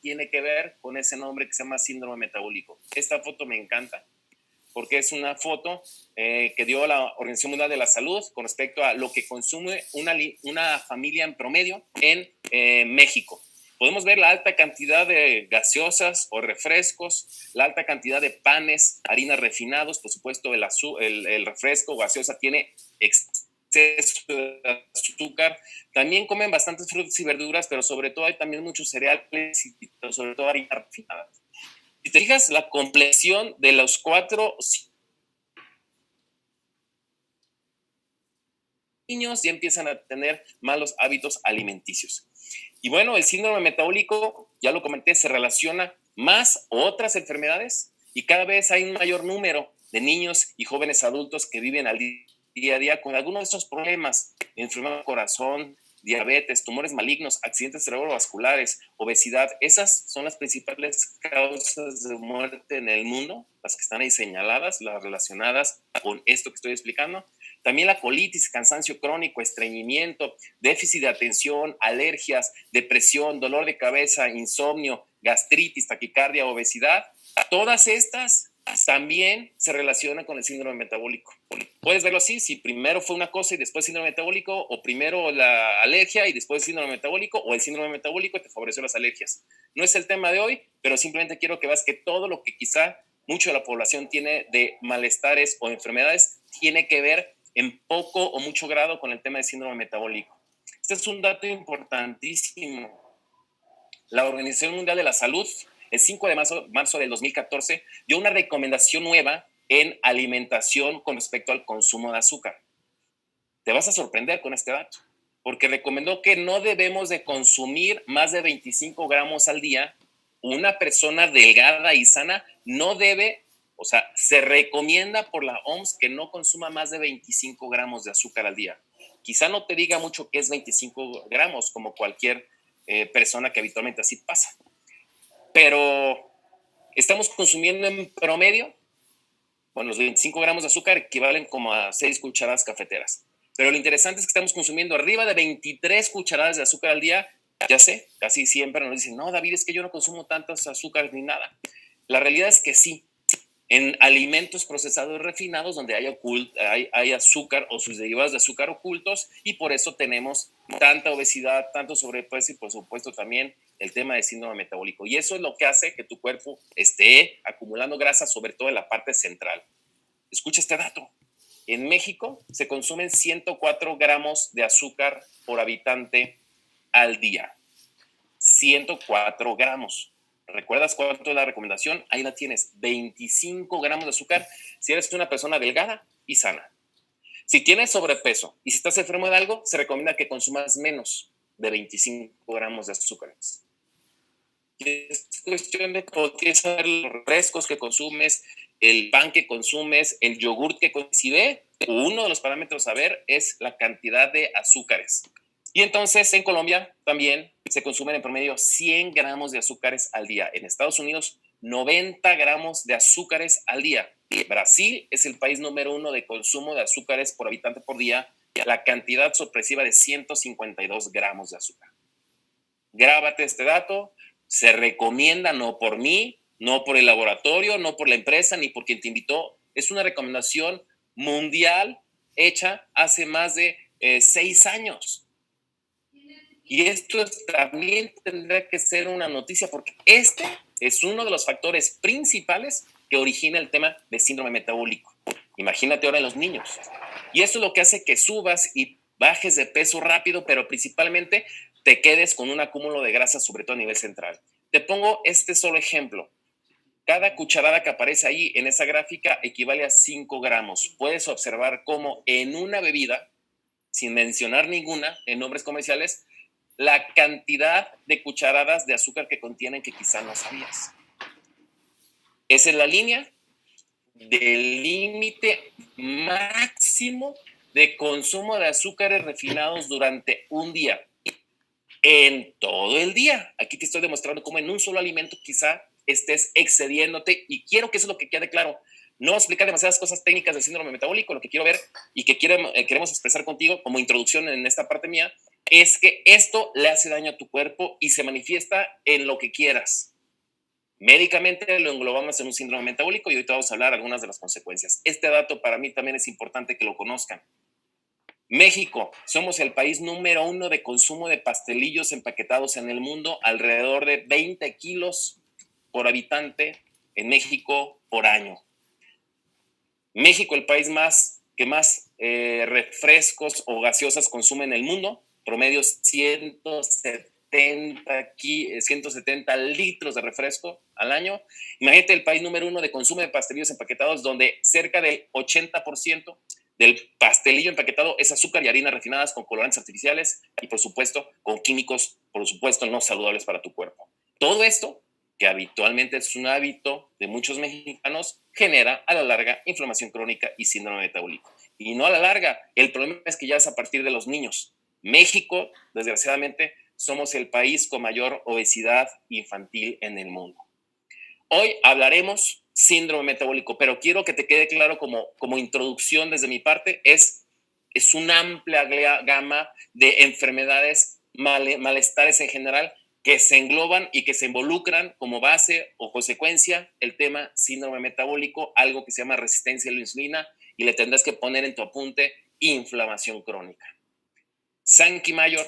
tiene que ver con ese nombre que se llama síndrome metabólico. Esta foto me encanta porque es una foto que dio la Organización Mundial de la Salud con respecto a lo que consume una familia en promedio en México. Podemos ver la alta cantidad de gaseosas o refrescos, la alta cantidad de panes, harinas refinados, por supuesto el refresco gaseosa tiene exceso de azúcar. También comen bastantes frutas y verduras, pero sobre todo hay también muchos cereales y sobre todo harinas refinadas. Si te fijas, la complexión de los 4 niños ya empiezan a tener malos hábitos alimenticios. Y bueno, el síndrome metabólico, ya lo comenté, se relaciona más a otras enfermedades y cada vez hay un mayor número de niños y jóvenes adultos que viven al día a día con algunos de estos problemas: enfermedad del corazón, diabetes, tumores malignos, accidentes cerebrovasculares, obesidad. Esas son las principales causas de muerte en el mundo, las que están ahí señaladas, las relacionadas con esto que estoy explicando. También la colitis, cansancio crónico, estreñimiento, déficit de atención, alergias, depresión, dolor de cabeza, insomnio, gastritis, taquicardia, obesidad. Todas estas también se relacionan con el síndrome metabólico. Puedes verlo así: si primero fue una cosa y después síndrome metabólico, o primero la alergia y después síndrome metabólico, o el síndrome metabólico te favoreció las alergias. No es el tema de hoy, pero simplemente quiero que veas que todo lo que quizá mucho de la población tiene de malestares o enfermedades tiene que ver en poco o mucho grado con el tema del síndrome metabólico. Este es un dato importantísimo. La Organización Mundial de la Salud, el 5 de marzo del 2014, dio una recomendación nueva en alimentación con respecto al consumo de azúcar. Te vas a sorprender con este dato, porque recomendó que no debemos de consumir más de 25 gramos al día. Una persona delgada y sana no debe, o sea, se recomienda por la OMS que no consuma más de 25 gramos de azúcar al día. Quizá no te diga mucho qué es 25 gramos, como cualquier persona que habitualmente así pasa. Pero estamos consumiendo en promedio, bueno, los 25 gramos de azúcar equivalen como a 6 cucharadas cafeteras. Pero lo interesante es que estamos consumiendo arriba de 23 cucharadas de azúcar al día. Ya sé, casi siempre nos dicen: no, David, es que yo no consumo tantos azúcares ni nada. La realidad es que sí. En alimentos procesados refinados donde hay azúcar o sus derivados de azúcar ocultos, y por eso tenemos tanta obesidad, tanto sobrepeso y por supuesto también el tema del síndrome metabólico. Y eso es lo que hace que tu cuerpo esté acumulando grasa, sobre todo en la parte central. Escucha este dato: en México se consumen 104 gramos de azúcar por habitante al día. 104 gramos. ¿Recuerdas cuánto es la recomendación? Ahí la tienes: 25 gramos de azúcar si eres una persona delgada y sana. Si tienes sobrepeso y si estás enfermo de algo, se recomienda que consumas menos de 25 gramos de azúcares. Es cuestión de saber los refrescos que consumes, el pan que consumes, el yogurt que consumes. Si ve, uno de los parámetros a ver es la cantidad de azúcares. Y entonces en Colombia también se consumen en promedio 100 gramos de azúcares al día. En Estados Unidos, 90 gramos de azúcares al día. Brasil es el país número 1 de consumo de azúcares por habitante por día. La cantidad sorpresiva de 152 gramos de azúcar. Grábate este dato. Se recomienda, no por mí, no por el laboratorio, no por la empresa, ni por quien te invitó. Es una recomendación mundial hecha hace más de 6 años. Y esto también tendrá que ser una noticia, porque este es uno de los factores principales que origina el tema de síndrome metabólico. Imagínate ahora en los niños. Y esto es lo que hace que subas y bajes de peso rápido, pero principalmente te quedes con un acúmulo de grasa, sobre todo a nivel central. Te pongo este solo ejemplo. Cada cucharada que aparece ahí en esa gráfica equivale a 5 gramos. Puedes observar cómo en una bebida, sin mencionar ninguna en nombres comerciales, la cantidad de cucharadas de azúcar que contienen que quizá no sabías. Esa es la línea del límite máximo de consumo de azúcares refinados durante un día. En todo el día. Aquí te estoy demostrando cómo en un solo alimento quizá estés excediéndote, y quiero que eso es lo que quede claro. No explicar demasiadas cosas técnicas del síndrome metabólico. Lo que quiero ver y que queremos expresar contigo como introducción en esta parte mía es que esto le hace daño a tu cuerpo y se manifiesta en lo que quieras. Médicamente lo englobamos en un síndrome metabólico y ahorita vamos a hablar algunas de las consecuencias. Este dato para mí también es importante que lo conozcan. México, somos el país número 1 de consumo de pastelillos empaquetados en el mundo, alrededor de 20 kilos por habitante en México por año. México, el país que más refrescos o gaseosas consume en el mundo, promedio 170 litros de refresco al año. Imagínate el país número 1 de consumo de pastelillos empaquetados, donde cerca del 80% del pastelillo empaquetado es azúcar y harinas refinadas con colorantes artificiales y, por supuesto, con químicos, por supuesto, no saludables para tu cuerpo. Todo esto, que habitualmente es un hábito de muchos mexicanos, genera a la larga inflamación crónica y síndrome metabólico. Y no a la larga, el problema es que ya es a partir de los niños. México, desgraciadamente, somos el país con mayor obesidad infantil en el mundo. Hoy hablaremos síndrome metabólico, pero quiero que te quede claro como introducción desde mi parte, es una amplia gama de enfermedades, malestares en general, que se engloban y que se involucran como base o consecuencia el tema síndrome metabólico, algo que se llama resistencia a la insulina, y le tendrás que poner en tu apunte inflamación crónica. Sankey Mayor,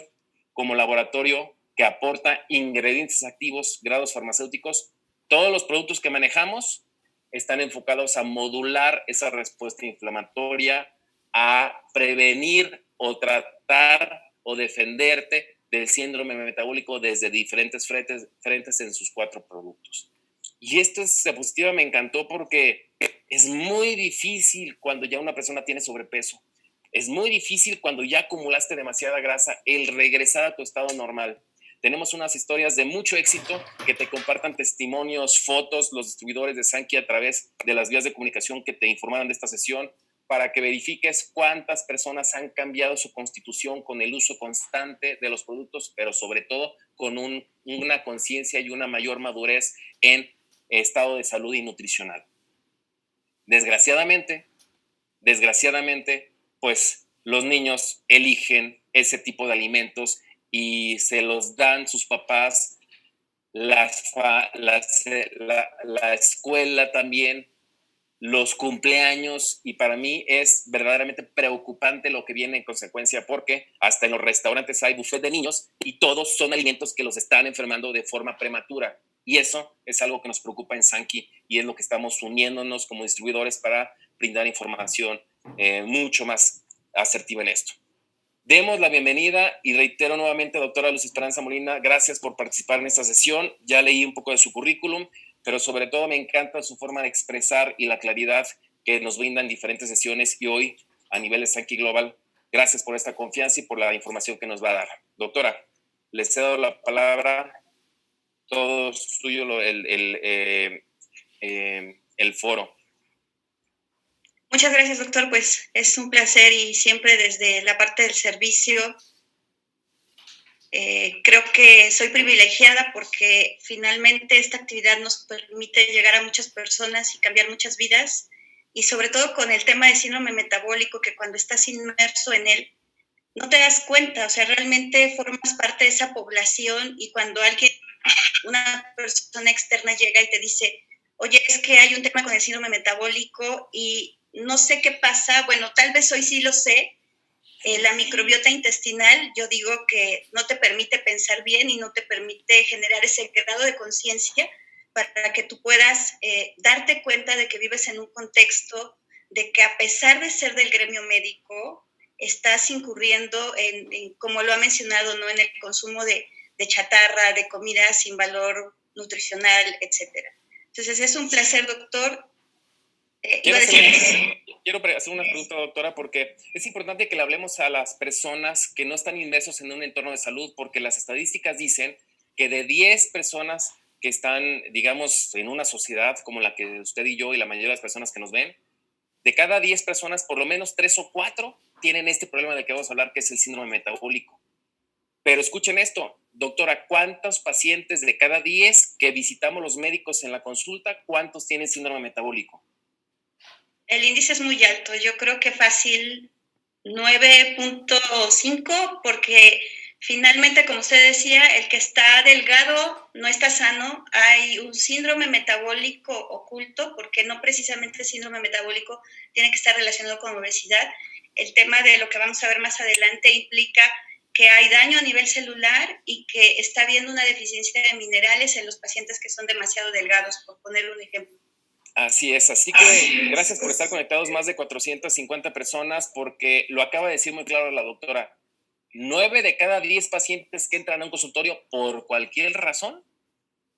como laboratorio que aporta ingredientes activos, grados farmacéuticos, todos los productos que manejamos están enfocados a modular esa respuesta inflamatoria, a prevenir o tratar o defenderte del síndrome metabólico desde diferentes frentes en sus 4 productos. Y esta diapositiva me encantó porque es muy difícil cuando ya una persona tiene sobrepeso. Es muy difícil cuando ya acumulaste demasiada grasa el regresar a tu estado normal. Tenemos unas historias de mucho éxito que te compartan testimonios, fotos, los distribuidores de Sankey a través de las vías de comunicación que te informaron de esta sesión, para que verifiques cuántas personas han cambiado su constitución con el uso constante de los productos, pero sobre todo con una conciencia y una mayor madurez en estado de salud y nutricional. Desgraciadamente, pues los niños eligen ese tipo de alimentos y se los dan sus papás, la escuela también, los cumpleaños, y para mí es verdaderamente preocupante lo que viene en consecuencia, porque hasta en los restaurantes hay buffet de niños y todos son alimentos que los están enfermando de forma prematura. Y eso es algo que nos preocupa en Sankey y es lo que estamos uniéndonos como distribuidores para brindar información mucho más asertiva en esto. Demos la bienvenida y reitero nuevamente, doctora Luz Esperanza Molina, gracias por participar en esta sesión. Ya leí un poco de su currículum, pero sobre todo me encanta su forma de expresar y la claridad que nos brinda en diferentes sesiones y hoy a nivel de Sankey Global. Gracias por esta confianza y por la información que nos va a dar. Doctora, le cedo la palabra. Todo suyo el foro. Muchas gracias, doctor. Pues es un placer y siempre desde la parte del servicio. Creo que soy privilegiada porque finalmente esta actividad nos permite llegar a muchas personas y cambiar muchas vidas, y sobre todo con el tema de síndrome metabólico, que cuando estás inmerso en él no te das cuenta, o sea, realmente formas parte de esa población, y cuando una persona externa llega y te dice, oye, es que hay un tema con el síndrome metabólico y no sé qué pasa, bueno, tal vez hoy sí lo sé. La microbiota intestinal, yo digo que no te permite pensar bien y no te permite generar ese grado de conciencia para que tú puedas darte cuenta de que vives en un contexto de que, a pesar de ser del gremio médico, estás incurriendo en como lo ha mencionado, ¿no?, en el consumo de chatarra, de comida sin valor nutricional, etcétera. Entonces, es un placer, doctor. Quiero hacer una pregunta, doctora, porque es importante que le hablemos a las personas que no están inmersos en un entorno de salud, porque las estadísticas dicen que de 10 personas que están, digamos, en una sociedad como la que usted y yo y la mayoría de las personas que nos ven, de cada 10 personas, por lo menos 3 o 4 tienen este problema del que vamos a hablar, que es el síndrome metabólico. Pero escuchen esto, doctora, ¿cuántos pacientes de cada 10 que visitamos los médicos en la consulta, cuántos tienen síndrome metabólico? El índice es muy alto, yo creo que fácil 9.5, porque Finalmente, como usted decía, el que está delgado no está sano. Hay un síndrome metabólico oculto, porque no precisamente el síndrome metabólico tiene que estar relacionado con obesidad. El tema de lo que vamos a ver más adelante implica que hay daño a nivel celular y que está habiendo una deficiencia de minerales en los pacientes que son demasiado delgados, por ponerle un ejemplo. Así es, así que gracias por estar conectados, más de 450 personas, porque lo acaba de decir muy claro la doctora. 9 de cada 10 pacientes que entran a un consultorio por cualquier razón,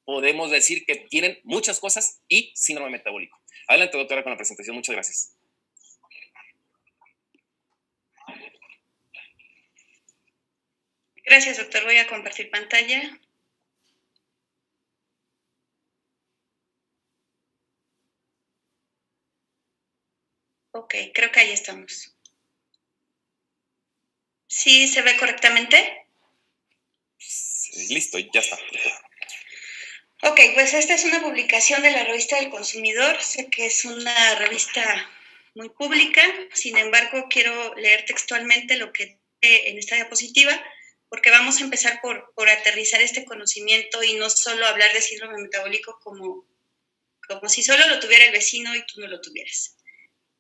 podemos decir que tienen muchas cosas y síndrome metabólico. Adelante, doctora, con la presentación. Muchas gracias. Gracias, doctor. Voy a compartir pantalla. Ok, creo que ahí estamos. ¿Sí se ve correctamente? Sí, listo, ya está. Ok, pues esta es una publicación de la Revista del Consumidor. Sé que es una revista muy pública, sin embargo, quiero leer textualmente lo que en esta diapositiva, porque vamos a empezar por aterrizar este conocimiento y no solo hablar de síndrome metabólico como si solo lo tuviera el vecino y tú no lo tuvieras.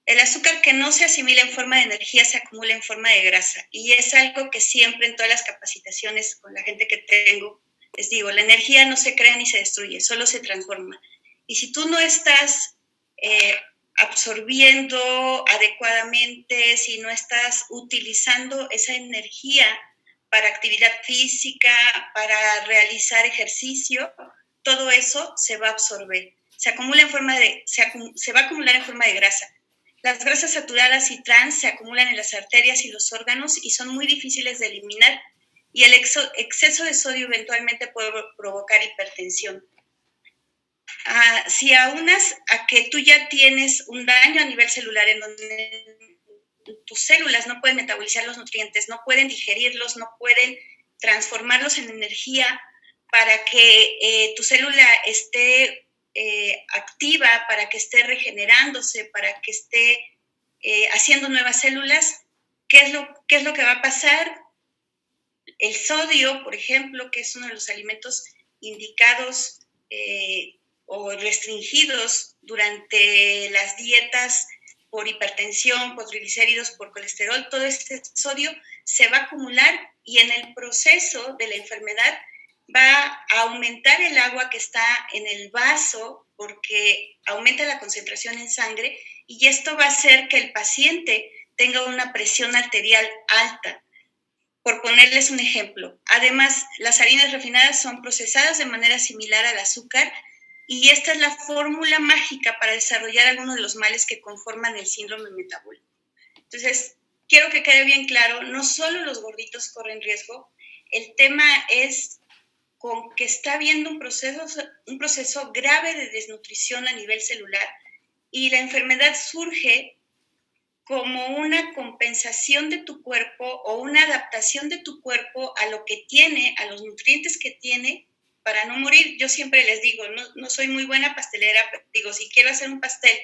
El azúcar que no se asimila en forma de energía se acumula en forma de grasa, y es algo que siempre en todas las capacitaciones con la gente que tengo les digo: la energía no se crea ni se destruye, solo se transforma. Y si tú no estás absorbiendo adecuadamente, si no estás utilizando esa energía para actividad física, para realizar ejercicio, todo eso se va a absorber. Se va a acumular en forma de grasa. Las grasas saturadas y trans se acumulan en las arterias y los órganos y son muy difíciles de eliminar, y el exceso de sodio eventualmente puede provocar hipertensión. Si aunas a que tú ya tienes un daño a nivel celular en donde tus células no pueden metabolizar los nutrientes, no pueden digerirlos, no pueden transformarlos en energía para que tu célula esté activa, para que esté regenerándose, para que esté haciendo nuevas células, ¿qué es lo que va a pasar? El sodio, por ejemplo, que es uno de los alimentos indicados o restringidos durante las dietas por hipertensión, por triglicéridos, por colesterol, todo este sodio se va a acumular y en el proceso de la enfermedad va a aumentar el agua que está en el vaso porque aumenta la concentración en sangre, y esto va a hacer que el paciente tenga una presión arterial alta. Por ponerles un ejemplo, además, las harinas refinadas son procesadas de manera similar al azúcar, y esta es la fórmula mágica para desarrollar algunos de los males que conforman el síndrome metabólico. Entonces, quiero que quede bien claro, no solo los gorditos corren riesgo, el tema es con que está habiendo un proceso grave de desnutrición a nivel celular, y la enfermedad surge como una compensación de tu cuerpo o una adaptación de tu cuerpo a lo que tiene, a los nutrientes que tiene, para no morir. Yo siempre les digo, no soy muy buena pastelera, pero digo, si quiero hacer un pastel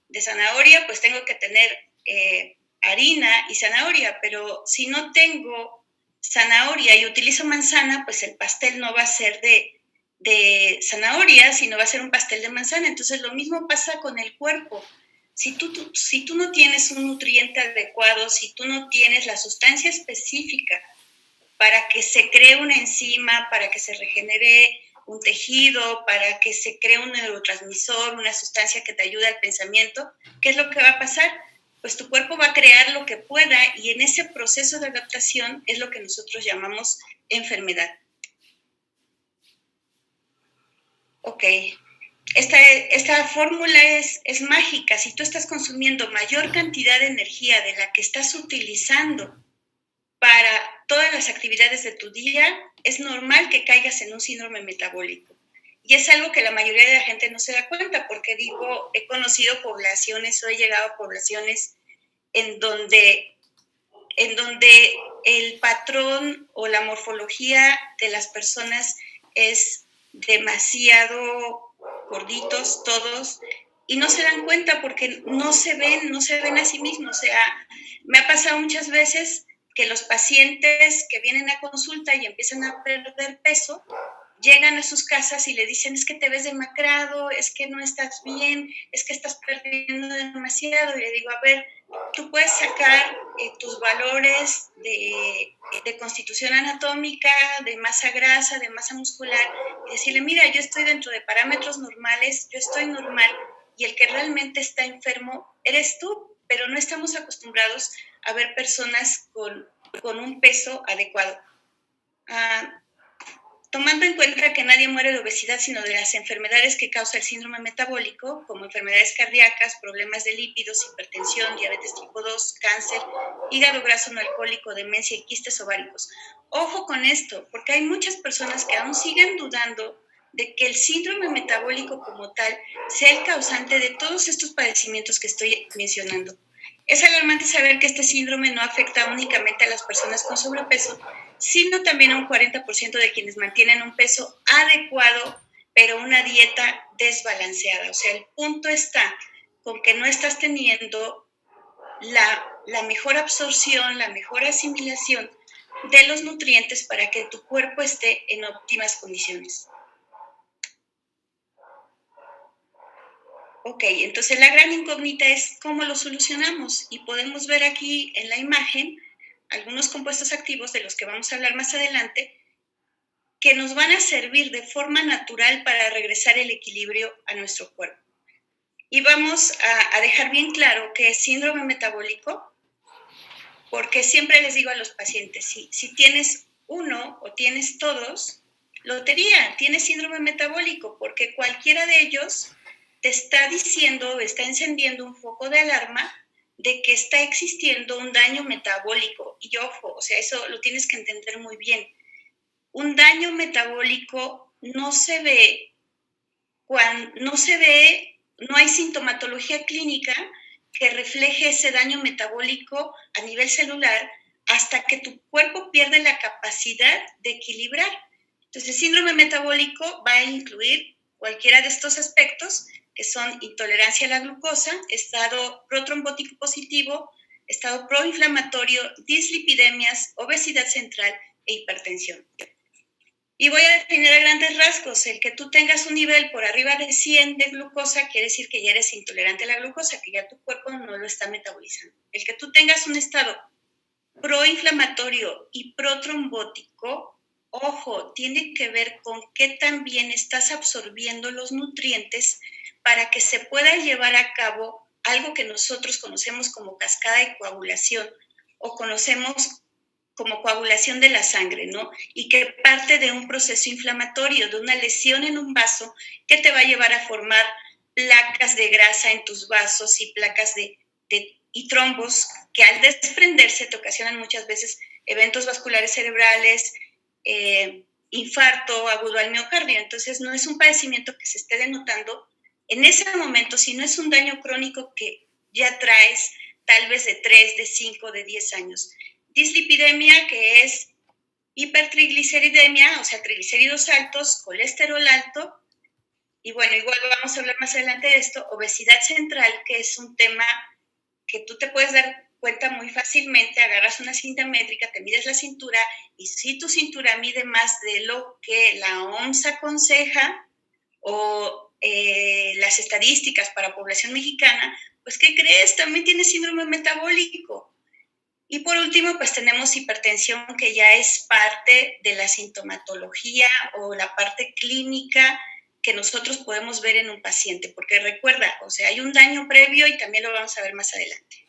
de zanahoria, pues tengo que tener harina y zanahoria, pero si no tengo zanahoria y utilizo manzana, pues el pastel no va a ser de zanahoria, sino va a ser un pastel de manzana. Entonces lo mismo pasa con el cuerpo. Si tú no tienes un nutriente adecuado, si tú no tienes la sustancia específica para que se cree una enzima, para que se regenere un tejido, para que se cree un neurotransmisor, una sustancia que te ayude al pensamiento, ¿qué es lo que va a pasar? Pues tu cuerpo va a crear lo que pueda, y en ese proceso de adaptación es lo que nosotros llamamos enfermedad. Ok. Esta fórmula es mágica. Si tú estás consumiendo mayor cantidad de energía de la que estás utilizando para todas las actividades de tu día, es normal que caigas en un síndrome metabólico. Y es algo que la mayoría de la gente no se da cuenta, porque digo, he conocido poblaciones o he llegado a poblaciones en donde el patrón o la morfología de las personas es demasiado gorditos todos, y no se dan cuenta porque no se ven a sí mismos. O sea, me ha pasado muchas veces que los pacientes que vienen a consulta y empiezan a perder peso, llegan a sus casas y le dicen, es que te ves demacrado, es que no estás bien, es que estás perdiendo demasiado. Y le digo, a ver, tú puedes sacar tus valores de constitución anatómica, de masa grasa, de masa muscular, y decirle, mira, yo estoy dentro de parámetros normales, yo estoy normal, y el que realmente está enfermo eres tú, pero no estamos acostumbrados a ver personas con un peso adecuado. Tomando en cuenta que nadie muere de obesidad, sino de las enfermedades que causa el síndrome metabólico, como enfermedades cardíacas, problemas de lípidos, hipertensión, diabetes tipo 2, cáncer, hígado graso no alcohólico, demencia y quistes ováricos. Ojo con esto, porque hay muchas personas que aún siguen dudando de que el síndrome metabólico como tal sea el causante de todos estos padecimientos que estoy mencionando. Es alarmante saber que este síndrome no afecta únicamente a las personas con sobrepeso, sino también a un 40% de quienes mantienen un peso adecuado, pero una dieta desbalanceada. O sea, el punto está con que no estás teniendo la mejor absorción, la mejor asimilación de los nutrientes para que tu cuerpo esté en óptimas condiciones. Ok, entonces la gran incógnita es cómo lo solucionamos, y podemos ver aquí en la imagen algunos compuestos activos de los que vamos a hablar más adelante que nos van a servir de forma natural para regresar el equilibrio a nuestro cuerpo. Y vamos a dejar bien claro que es síndrome metabólico, porque siempre les digo a los pacientes, si tienes uno o tienes todos, lotería, tienes síndrome metabólico, porque cualquiera de ellos te está diciendo, está encendiendo un foco de alarma de que está existiendo un daño metabólico. Y ojo, o sea, eso lo tienes que entender muy bien. Un daño metabólico no se ve, no hay sintomatología clínica que refleje ese daño metabólico a nivel celular hasta que tu cuerpo pierde la capacidad de equilibrar. Entonces, el síndrome metabólico va a incluir cualquiera de estos aspectos, que son intolerancia a la glucosa, estado protrombótico positivo, estado proinflamatorio, dislipidemias, obesidad central e hipertensión. Y voy a definir a grandes rasgos. El que tú tengas un nivel por arriba de 100 de glucosa quiere decir que ya eres intolerante a la glucosa, que ya tu cuerpo no lo está metabolizando. El que tú tengas un estado proinflamatorio y protrombótico, ojo, tiene que ver con qué tan bien estás absorbiendo los nutrientes para que se pueda llevar a cabo algo que nosotros conocemos como cascada de coagulación o conocemos como coagulación de la sangre, ¿no? Y que parte de un proceso inflamatorio, de una lesión en un vaso que te va a llevar a formar placas de grasa en tus vasos y placas y trombos que al desprenderse te ocasionan muchas veces eventos vasculares cerebrales, infarto agudo al miocardio. Entonces no es un padecimiento que se esté denotando en ese momento, sino es un daño crónico que ya traes tal vez de 3, de 5, de 10 años. Dislipidemia, que es hipertrigliceridemia, o sea, triglicéridos altos, colesterol alto, y bueno, igual vamos a hablar más adelante de esto, obesidad central, que es un tema que tú te puedes dar cuenta muy fácilmente. Agarras una cinta métrica, te mides la cintura, y si tu cintura mide más de lo que la OMS aconseja o las estadísticas para población mexicana, pues ¿qué crees? También tienes síndrome metabólico. Y por último, pues tenemos hipertensión, que ya es parte de la sintomatología o la parte clínica que nosotros podemos ver en un paciente, porque recuerda, o sea, hay un daño previo y también lo vamos a ver más adelante.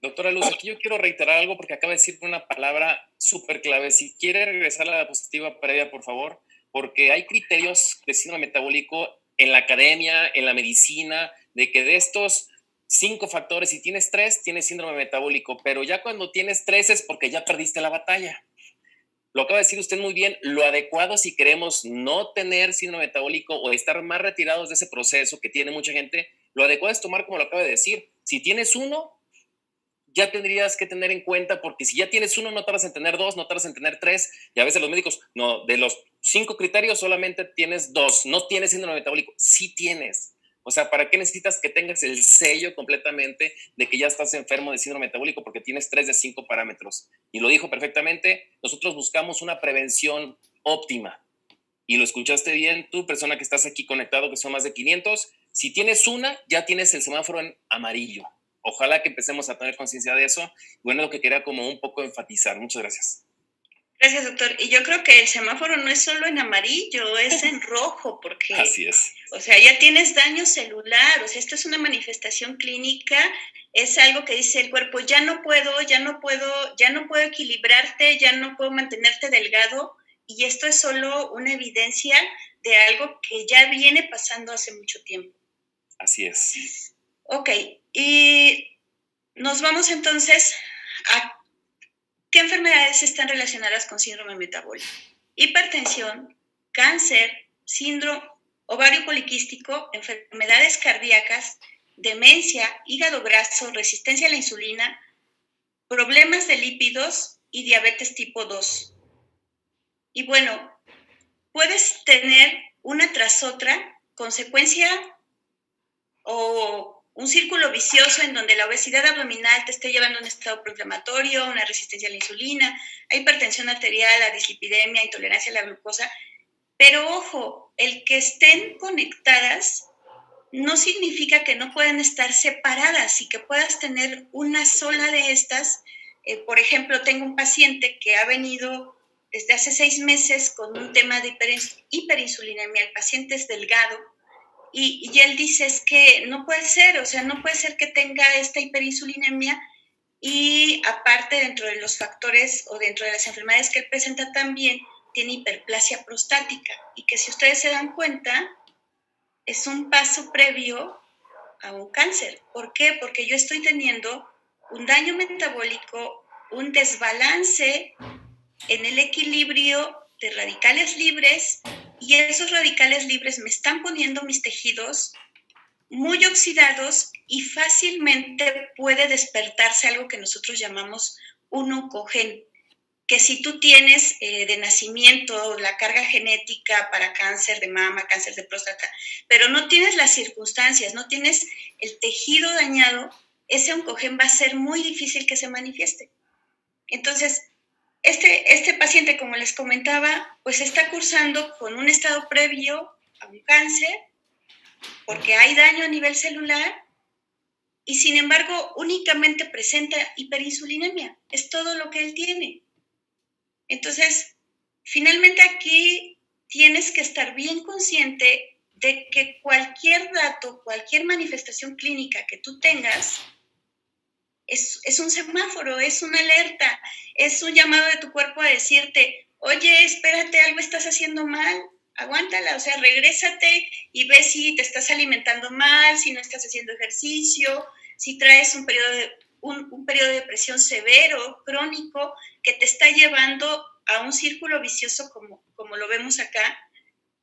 Doctora Luz, aquí yo quiero reiterar algo porque acaba de decir una palabra súper clave. Si quiere regresar a la diapositiva previa, por favor, porque hay criterios de síndrome metabólico en la academia, en la medicina, de que de estos 5 factores, si tienes 3, tienes síndrome metabólico, pero ya cuando tienes 3 es porque ya perdiste la batalla. Lo acaba de decir usted muy bien, lo adecuado si queremos no tener síndrome metabólico o estar más retirados de ese proceso que tiene mucha gente, lo adecuado es tomar como lo acaba de decir. Si tienes 1, ya tendrías que tener en cuenta, porque si ya tienes 1, no tardas en tener 2, no tardas en tener 3, y a veces los médicos, no, de los 5 criterios solamente tienes 2, no tienes síndrome metabólico. Sí tienes. O sea, ¿para qué necesitas que tengas el sello completamente de que ya estás enfermo de síndrome metabólico porque tienes 3 de 5 parámetros? Y lo dijo perfectamente, nosotros buscamos una prevención óptima. Y lo escuchaste bien tú, persona que estás aquí conectado, que son más de 500. Si tienes una, ya tienes el semáforo en amarillo. Ojalá que empecemos a tener conciencia de eso. Bueno, lo que quería como un poco enfatizar. Muchas gracias. Gracias, doctor. Y yo creo que el semáforo no es solo en amarillo, es en rojo, porque, así es. O sea, ya tienes daño celular, o sea, esto es una manifestación clínica, es algo que dice el cuerpo, ya no puedo equilibrarte, ya no puedo mantenerte delgado, y esto es solo una evidencia de algo que ya viene pasando hace mucho tiempo. Así es. Ok, y nos vamos entonces a ¿qué enfermedades están relacionadas con síndrome metabólico? Hipertensión, cáncer, síndrome ovario poliquístico, enfermedades cardíacas, demencia, hígado graso, resistencia a la insulina, problemas de lípidos y diabetes tipo 2. Y bueno, puedes tener una tras otra consecuencia o un círculo vicioso en donde la obesidad abdominal te esté llevando a un estado proinflamatorio, una resistencia a la insulina, a hipertensión arterial, a dislipidemia, intolerancia a la glucosa. Pero ojo, el que estén conectadas no significa que no puedan estar separadas y que puedas tener una sola de estas. Por ejemplo, tengo un paciente que ha venido desde hace 6 meses con un tema de hiperinsulinemia. El paciente es delgado, y él dice, es que no puede ser, o sea, no puede ser que tenga esta hiperinsulinemia y aparte dentro de los factores o dentro de las enfermedades que él presenta también tiene hiperplasia prostática y que si ustedes se dan cuenta es un paso previo a un cáncer. ¿Por qué? Porque yo estoy teniendo un daño metabólico, un desbalance en el equilibrio de radicales libres y esos radicales libres me están poniendo mis tejidos muy oxidados y fácilmente puede despertarse algo que nosotros llamamos un oncogen, que si tú tienes de nacimiento la carga genética para cáncer de mama, cáncer de próstata, pero no tienes las circunstancias, no tienes el tejido dañado, ese oncogen va a ser muy difícil que se manifieste. Entonces, este paciente, como les comentaba, pues está cursando con un estado previo a un cáncer, porque hay daño a nivel celular, y sin embargo únicamente presenta hiperinsulinemia. Es todo lo que él tiene. Entonces, finalmente aquí tienes que estar bien consciente de que cualquier dato, cualquier manifestación clínica que tú tengas, es un semáforo, es una alerta, es un llamado de tu cuerpo a decirte, oye, espérate, algo estás haciendo mal, aguántala, o sea, regrésate y ve si te estás alimentando mal, si no estás haciendo ejercicio, si traes un periodo de depresión severo, crónico, que te está llevando a un círculo vicioso como lo vemos acá,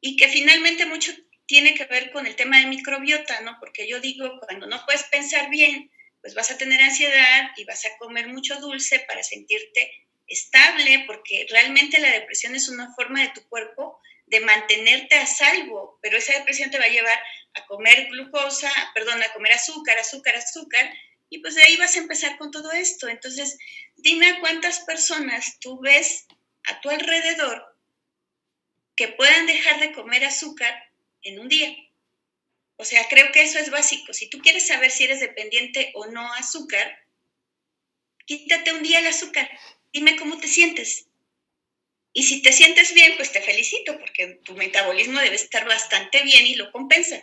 y que finalmente mucho tiene que ver con el tema de microbiota, ¿no? Porque yo digo, cuando no puedes pensar bien, pues vas a tener ansiedad y vas a comer mucho dulce para sentirte estable, porque realmente la depresión es una forma de tu cuerpo de mantenerte a salvo, pero esa depresión te va a llevar a comer a comer azúcar, y pues de ahí vas a empezar con todo esto. Entonces, dime cuántas personas tú ves a tu alrededor que puedan dejar de comer azúcar en un día. O sea, creo que eso es básico. Si tú quieres saber si eres dependiente o no a azúcar, quítate un día el azúcar. Dime cómo te sientes. Y si te sientes bien, pues te felicito, porque tu metabolismo debe estar bastante bien y lo compensa.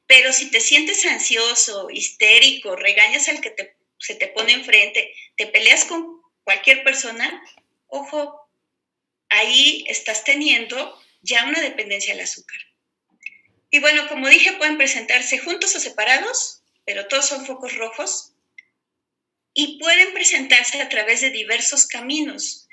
Pero si te sientes ansioso, histérico, regañas al que se te pone enfrente, te peleas con cualquier persona, ojo, ahí estás teniendo ya una dependencia al azúcar. Y bueno, como dije, pueden presentarse juntos o separados, pero todos son focos rojos, y pueden presentarse a través de diversos caminos.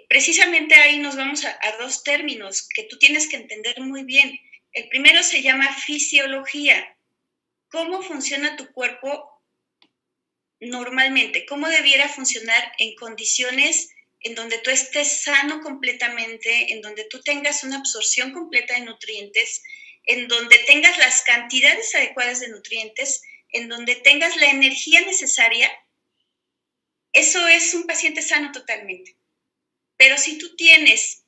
Precisamente ahí nos vamos a 2 términos que tú tienes que entender muy bien. El primero se llama fisiología. ¿Cómo funciona tu cuerpo normalmente? ¿Cómo debiera funcionar en condiciones en donde tú estés sano completamente, en donde tú tengas una absorción completa de nutrientes, en donde tengas las cantidades adecuadas de nutrientes, en donde tengas la energía necesaria, eso es un paciente sano totalmente. Pero si tú tienes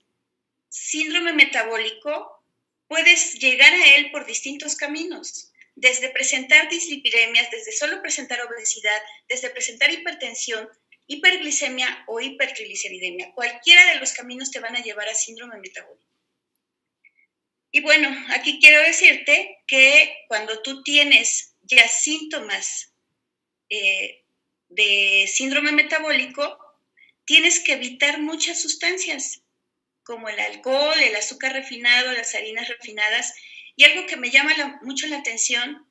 síndrome metabólico, puedes llegar a él por distintos caminos, desde presentar dislipidemias, desde solo presentar obesidad, desde presentar hipertensión, hiperglicemia o hipertrigliceridemia. Cualquiera de los caminos te van a llevar a síndrome metabólico. Y bueno, aquí quiero decirte que cuando tú tienes ya síntomas de síndrome metabólico, tienes que evitar muchas sustancias, como el alcohol, el azúcar refinado, las harinas refinadas. Y algo que me llama mucho la atención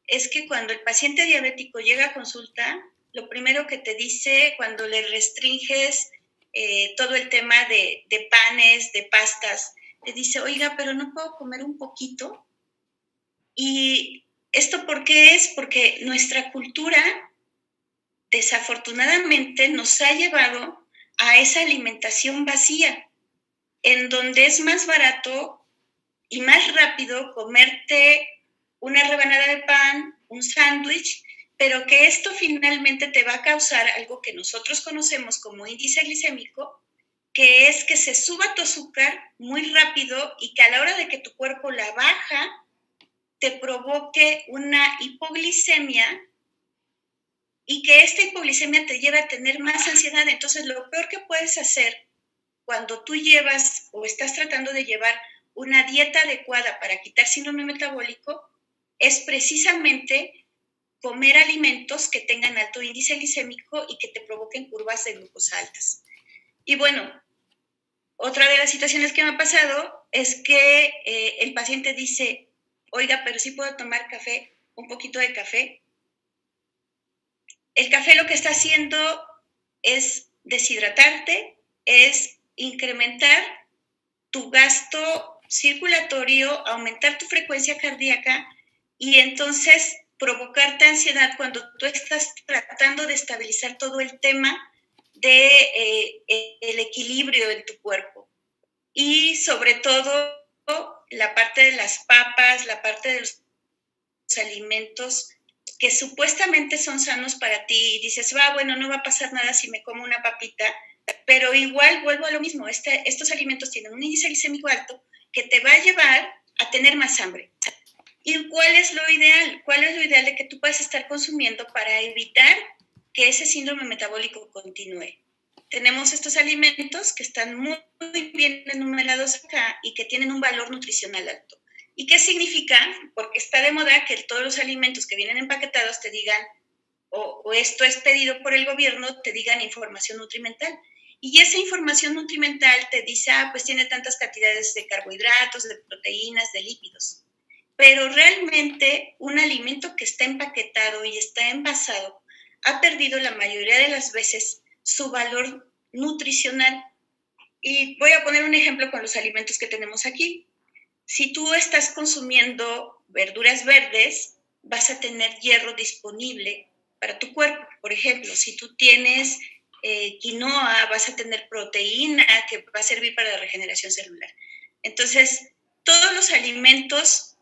es que cuando el paciente diabético llega a consulta, lo primero que te dice cuando le restringes todo el tema de panes, de pastas, te dice, oiga, pero no puedo comer un poquito. ¿Y esto por qué es? Porque nuestra cultura desafortunadamente nos ha llevado a esa alimentación vacía, en donde es más barato y más rápido comerte una rebanada de pan, un sándwich, pero que esto finalmente te va a causar algo que nosotros conocemos como índice glicémico, que es que se suba tu azúcar muy rápido y que a la hora de que tu cuerpo la baja, te provoque una hipoglicemia y que esta hipoglicemia te lleve a tener más ansiedad. Entonces, lo peor que puedes hacer cuando tú llevas o estás tratando de llevar una dieta adecuada para quitar síndrome metabólico es precisamente comer alimentos que tengan alto índice glicémico y que te provoquen curvas de glucosa altas. Y bueno, otra de las situaciones que me ha pasado es que el paciente dice, oiga, pero sí puedo tomar café, un poquito de café. El café lo que está haciendo es deshidratarte, es incrementar tu gasto circulatorio, aumentar tu frecuencia cardíaca y entonces provocarte ansiedad cuando tú estás tratando de estabilizar todo el tema de el equilibrio en tu cuerpo. Y sobre todo la parte de las papas, la parte de los alimentos que supuestamente son sanos para ti y dices, bueno, no va a pasar nada si me como una papita, pero igual vuelvo a lo mismo, estos alimentos tienen un índice glicémico alto que te va a llevar a tener más hambre. ¿Y cuál es lo ideal? ¿Cuál es lo ideal de que tú puedas estar consumiendo para evitar que ese síndrome metabólico continúe? Tenemos estos alimentos que están muy bien enumerados acá y que tienen un valor nutricional alto. ¿Y qué significa? Porque está de moda que todos los alimentos que vienen empaquetados te digan, o esto es pedido por el gobierno, te digan información nutrimental. Y esa información nutrimental te dice, pues tiene tantas cantidades de carbohidratos, de proteínas, de lípidos. Pero realmente un alimento que está empaquetado y está envasado ha perdido la mayoría de las veces su valor nutricional. Y voy a poner un ejemplo con los alimentos que tenemos aquí. Si tú estás consumiendo verduras verdes, vas a tener hierro disponible para tu cuerpo. Por ejemplo, si tú tienes quinoa, vas a tener proteína que va a servir para la regeneración celular. Entonces, todos los alimentos,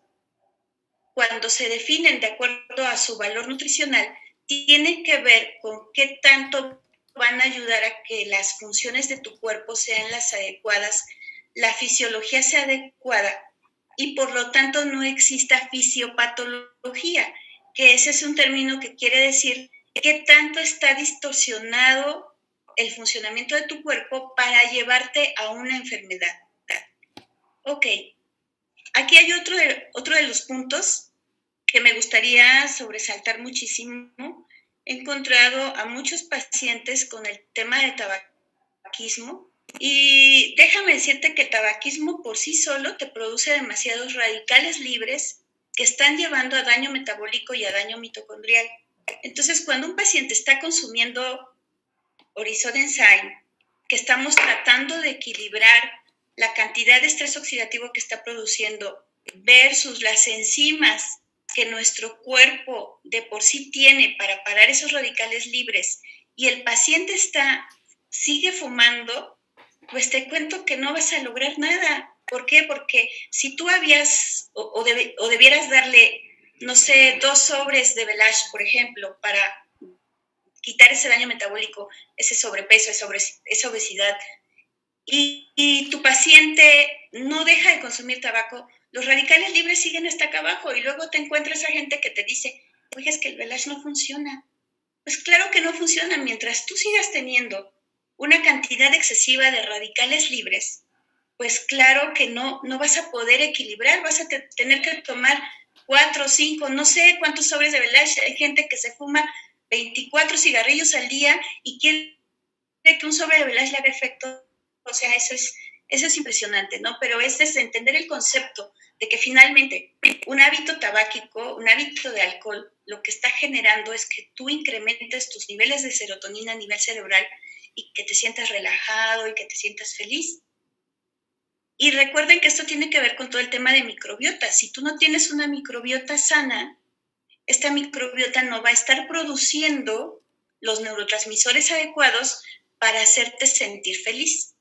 cuando se definen de acuerdo a su valor nutricional, tienen que ver con qué tanto van a ayudar a que las funciones de tu cuerpo sean las adecuadas, la fisiología sea adecuada y por lo tanto no exista fisiopatología, que ese es un término que quiere decir qué tanto está distorsionado el funcionamiento de tu cuerpo para llevarte a una enfermedad. Ok, aquí hay otro de los puntos que me gustaría sobresaltar muchísimo. He encontrado a muchos pacientes con el tema de tabaquismo y déjame decirte que el tabaquismo por sí solo te produce demasiados radicales libres que están llevando a daño metabólico y a daño mitocondrial. Entonces, cuando un paciente está consumiendo Orisol Enzyme, que estamos tratando de equilibrar la cantidad de estrés oxidativo que está produciendo versus las enzimas que nuestro cuerpo de por sí tiene para parar esos radicales libres y el paciente sigue fumando, pues te cuento que no vas a lograr nada. ¿Por qué? Porque si tú habías o debieras darle, no sé, 2 sobres de Velash, por ejemplo, para quitar ese daño metabólico, ese sobrepeso, esa obesidad, y tu paciente no deja de consumir tabaco, los radicales libres siguen hasta acá abajo y luego te encuentras a gente que te dice, oye, es que el Velash no funciona. Pues claro que no funciona. Mientras tú sigas teniendo una cantidad excesiva de radicales libres, pues claro que no vas a poder equilibrar, vas a tener que tomar 4, 5, no sé cuántos sobres de Velash. Hay gente que se fuma 24 cigarrillos al día y quiere que un sobre de Velash le haga efecto. O sea, eso es impresionante, ¿no? Pero es entender el concepto de que finalmente un hábito tabáquico, un hábito de alcohol, lo que está generando es que tú incrementes tus niveles de serotonina a nivel cerebral y que te sientas relajado y que te sientas feliz. Y recuerden que esto tiene que ver con todo el tema de microbiota. Si tú no tienes una microbiota sana, esta microbiota no va a estar produciendo los neurotransmisores adecuados para hacerte sentir feliz.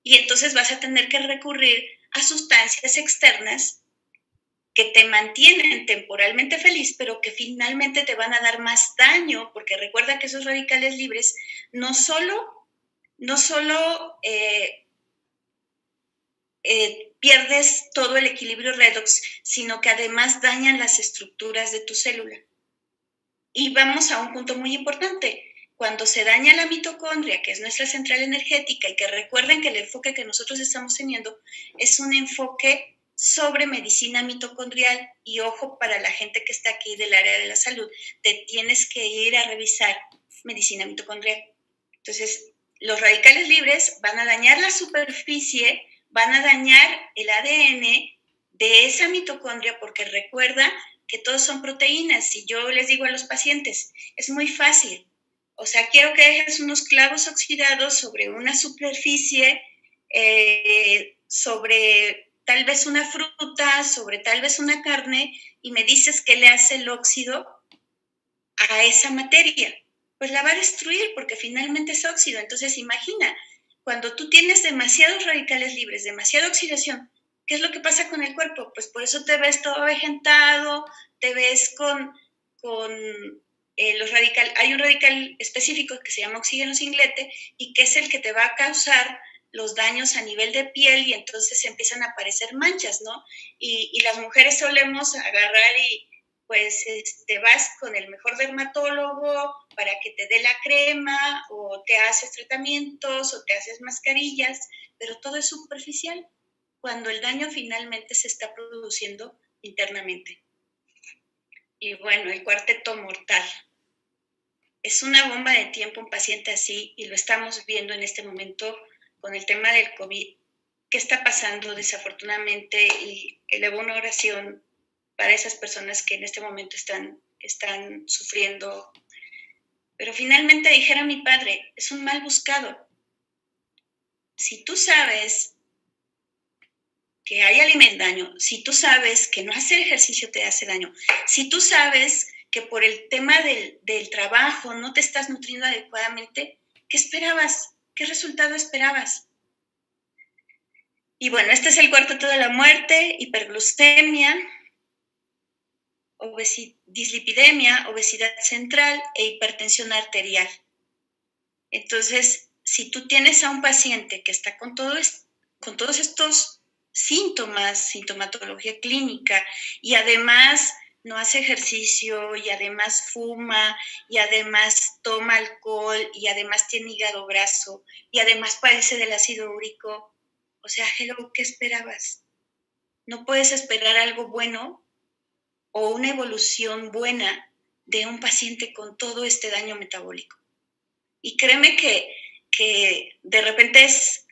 Y entonces vas a tener que recurrir a sustancias externas que te mantienen temporalmente feliz, pero que finalmente te van a dar más daño, porque recuerda que esos radicales libres no solo pierdes todo el equilibrio redox, sino que además dañan las estructuras de tu célula. Y vamos a un punto muy importante. Cuando se daña la mitocondria, que es nuestra central energética, y que recuerden que el enfoque que nosotros estamos teniendo es un enfoque sobre medicina mitocondrial, y ojo, para la gente que está aquí del área de la salud, te tienes que ir a revisar medicina mitocondrial. Entonces, los radicales libres van a dañar la superficie, van a dañar el ADN de esa mitocondria, porque recuerda que todos son proteínas. Y yo les digo a los pacientes, es muy fácil. O sea, quiero que dejes unos clavos oxidados sobre una superficie, sobre tal vez una fruta, sobre tal vez una carne, y me dices qué le hace el óxido a esa materia. Pues la va a destruir porque finalmente es óxido. Entonces imagina, cuando tú tienes demasiados radicales libres, demasiada oxidación, ¿qué es lo que pasa con el cuerpo? Pues por eso te ves todo avejentado, te ves con los radicales. Hay un radical específico que se llama oxígeno singlete y que es el que te va a causar los daños a nivel de piel, y entonces empiezan a aparecer manchas, ¿no? Y las mujeres solemos agarrar y pues te vas con el mejor dermatólogo para que te dé la crema, o te haces tratamientos, o te haces mascarillas, pero todo es superficial, cuando el daño finalmente se está produciendo internamente. Y bueno, el cuarteto mortal. Es una bomba de tiempo un paciente así, y lo estamos viendo en este momento con el tema del COVID. ¿Qué está pasando? Desafortunadamente, y elevo una oración para esas personas que en este momento están sufriendo. Pero finalmente, dijera mi padre, es un mal buscado. Si tú sabes que hay daño, si tú sabes que no hacer ejercicio te hace daño, si tú sabes que por el tema del trabajo no te estás nutriendo adecuadamente, ¿qué esperabas? ¿Qué resultado esperabas? Y bueno, este es el cuarteto de la muerte: hiperglucemia, dislipidemia, obesidad central e hipertensión arterial. Entonces, si tú tienes a un paciente que está con todos estos síntomas, sintomatología clínica, y además no hace ejercicio, y además fuma, y además toma alcohol, y además tiene hígado graso, y además padece del ácido úrico, o sea, hello, ¿qué esperabas? No puedes esperar algo bueno o una evolución buena de un paciente con todo este daño metabólico. Y créeme que de repente es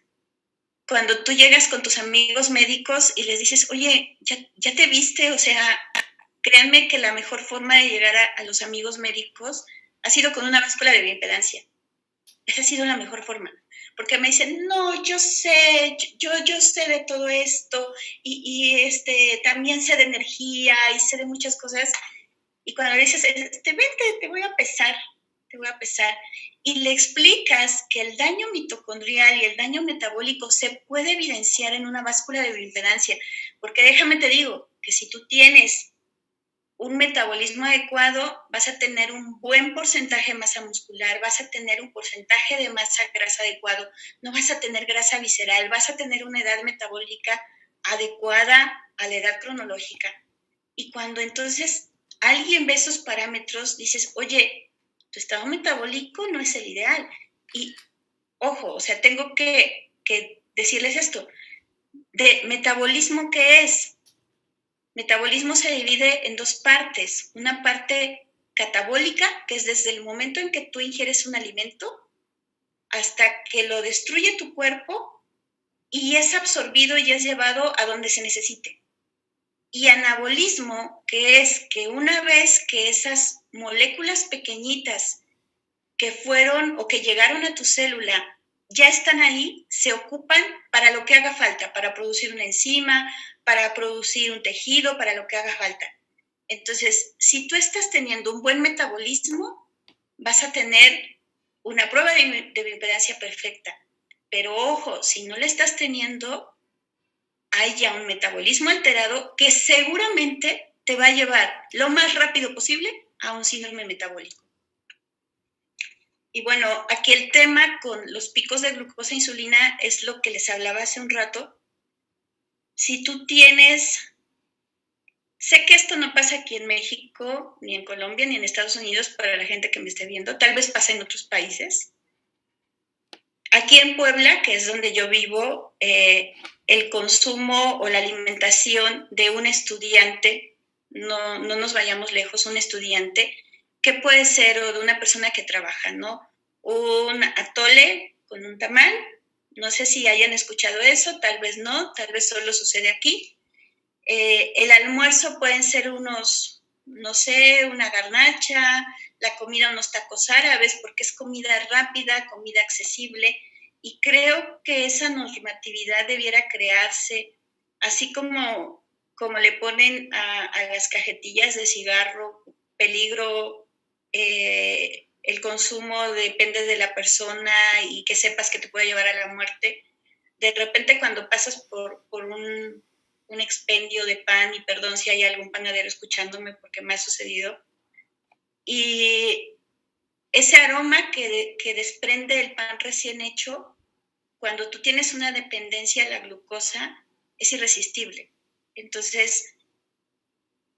cuando tú llegas con tus amigos médicos y les dices, oye, ¿ya te viste? O sea, créanme que la mejor forma de llegar a los amigos médicos ha sido con una báscula de bioimpedancia. Esa ha sido la mejor forma. Porque me dicen, no, yo sé de todo esto, y también sé de energía y sé de muchas cosas. Y cuando le dices, vente, te voy a pesar, te voy a pesar, y le explicas que el daño mitocondrial y el daño metabólico se puede evidenciar en una báscula de bioimpedancia, porque déjame te digo que si tú tienes un metabolismo adecuado, vas a tener un buen porcentaje de masa muscular, vas a tener un porcentaje de masa grasa adecuado, no vas a tener grasa visceral, vas a tener una edad metabólica adecuada a la edad cronológica. Y cuando entonces alguien ve esos parámetros, dices, oye, tu estado metabólico no es el ideal. Y ojo, o sea, tengo que decirles esto. De metabolismo, ¿qué es? Metabolismo se divide en dos partes. Una parte catabólica, que es desde el momento en que tú ingieres un alimento hasta que lo destruye tu cuerpo y es absorbido y es llevado a donde se necesite. Y anabolismo, que es que una vez que esas moléculas pequeñitas que fueron o que llegaron a tu célula ya están ahí, se ocupan para lo que haga falta, para producir una enzima, para producir un tejido, para lo que haga falta. Entonces, si tú estás teniendo un buen metabolismo, vas a tener una prueba de bioimpedancia perfecta. Pero ojo, si no la estás teniendo, hay ya un metabolismo alterado que seguramente te va a llevar lo más rápido posible a un síndrome metabólico. Y bueno, aquí el tema con los picos de glucosa e insulina es lo que les hablaba hace un rato. Si tú tienes, sé que esto no pasa aquí en México, ni en Colombia, ni en Estados Unidos para la gente que me esté viendo, tal vez pasa en otros países. Aquí en Puebla, que es donde yo vivo, el consumo o la alimentación de un estudiante, no nos vayamos lejos, un estudiante, ¿qué puede ser? O de una persona que trabaja, ¿no? Un atole con un tamal, no sé si hayan escuchado eso, tal vez no, tal vez solo sucede aquí. El almuerzo pueden ser unos, no sé, una garnacha, la comida unos tacos árabes, porque es comida rápida, comida accesible, y creo que esa normatividad debiera crearse, así como le ponen a las cajetillas de cigarro, peligro, el consumo depende de la persona y que sepas que te puede llevar a la muerte. De repente cuando pasas por un expendio de pan, y perdón si hay algún panadero escuchándome porque me ha sucedido, y ese aroma que desprende el pan recién hecho, cuando tú tienes una dependencia a la glucosa, es irresistible. Entonces,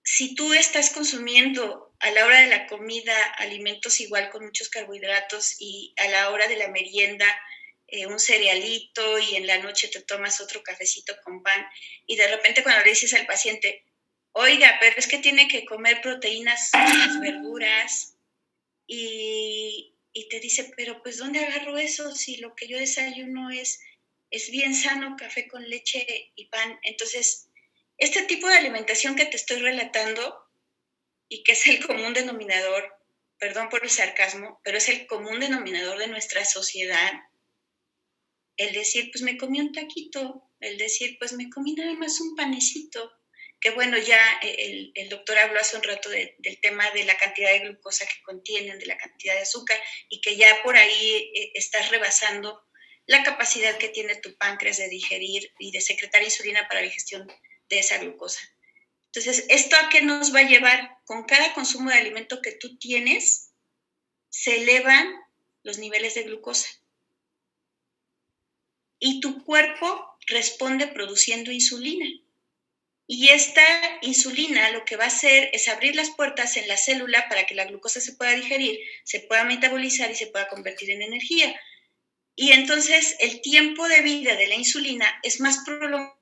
si tú estás consumiendo a la hora de la comida alimentos igual con muchos carbohidratos y a la hora de la merienda un cerealito y en la noche te tomas otro cafecito con pan y de repente cuando le dices al paciente, oiga, pero es que tiene que comer proteínas, verduras y te dice, pero pues ¿dónde agarro eso si lo que yo desayuno es bien sano, café con leche y pan? Entonces, este tipo de alimentación que te estoy relatando y que es el común denominador, perdón por el sarcasmo, pero es el común denominador de nuestra sociedad, el decir, pues me comí un taquito, el decir, pues me comí nada más un panecito, que bueno, ya el doctor habló hace un rato del tema de la cantidad de glucosa que contienen, de la cantidad de azúcar, y que ya por ahí estás rebasando la capacidad que tiene tu páncreas de digerir y de secretar insulina para la digestión de esa glucosa. Entonces, ¿esto a qué nos va a llevar? Con cada consumo de alimento que tú tienes, se elevan los niveles de glucosa. Y tu cuerpo responde produciendo insulina. Y esta insulina lo que va a hacer es abrir las puertas en la célula para que la glucosa se pueda digerir, se pueda metabolizar y se pueda convertir en energía. Y entonces el tiempo de vida de la insulina es más prolongado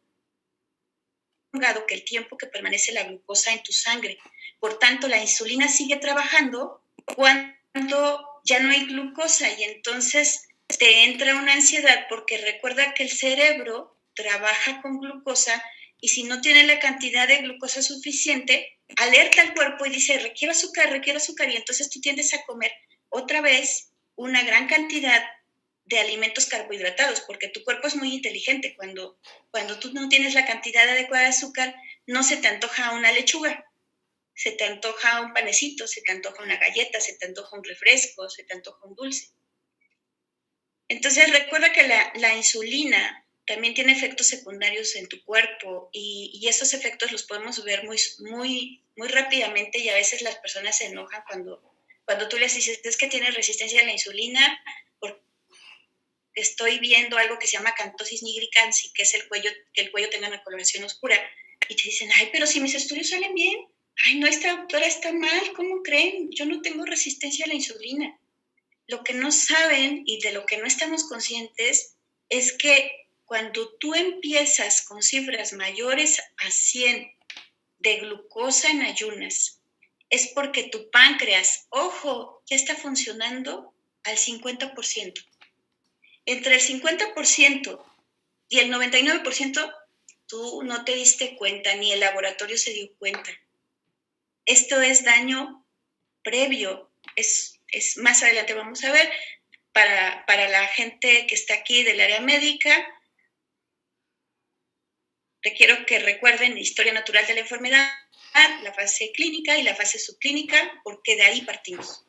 que el tiempo que permanece la glucosa en tu sangre. Por tanto, la insulina sigue trabajando cuando ya no hay glucosa y entonces te entra una ansiedad porque recuerda que el cerebro trabaja con glucosa y si no tiene la cantidad de glucosa suficiente, alerta al cuerpo y dice, requiero azúcar, y entonces tú tiendes a comer otra vez una gran cantidad de alimentos carbohidratados, porque tu cuerpo es muy inteligente. Cuando tú no tienes la cantidad adecuada de azúcar, no se te antoja una lechuga, se te antoja un panecito, se te antoja una galleta, se te antoja un refresco, se te antoja un dulce. Entonces recuerda que la insulina también tiene efectos secundarios en tu cuerpo y esos efectos los podemos ver muy rápidamente, y a veces las personas se enojan cuando tú les dices, es que tienes resistencia a la insulina porque estoy viendo algo que se llama acanthosis nigricans, que es que el cuello tenga una coloración oscura. Y te dicen, ay, pero si mis estudios salen bien. Ay, no, esta doctora está mal, ¿cómo creen? Yo no tengo resistencia a la insulina. Lo que no saben y de lo que no estamos conscientes es que cuando tú empiezas con cifras mayores a 100 de glucosa en ayunas, es porque tu páncreas, ojo, ya está funcionando al 50%. Entre el 50% y el 99%, tú no te diste cuenta, ni el laboratorio se dio cuenta. Esto es daño previo, es más adelante vamos a ver, para la gente que está aquí del área médica, requiero que recuerden la historia natural de la enfermedad, la fase clínica y la fase subclínica, porque de ahí partimos.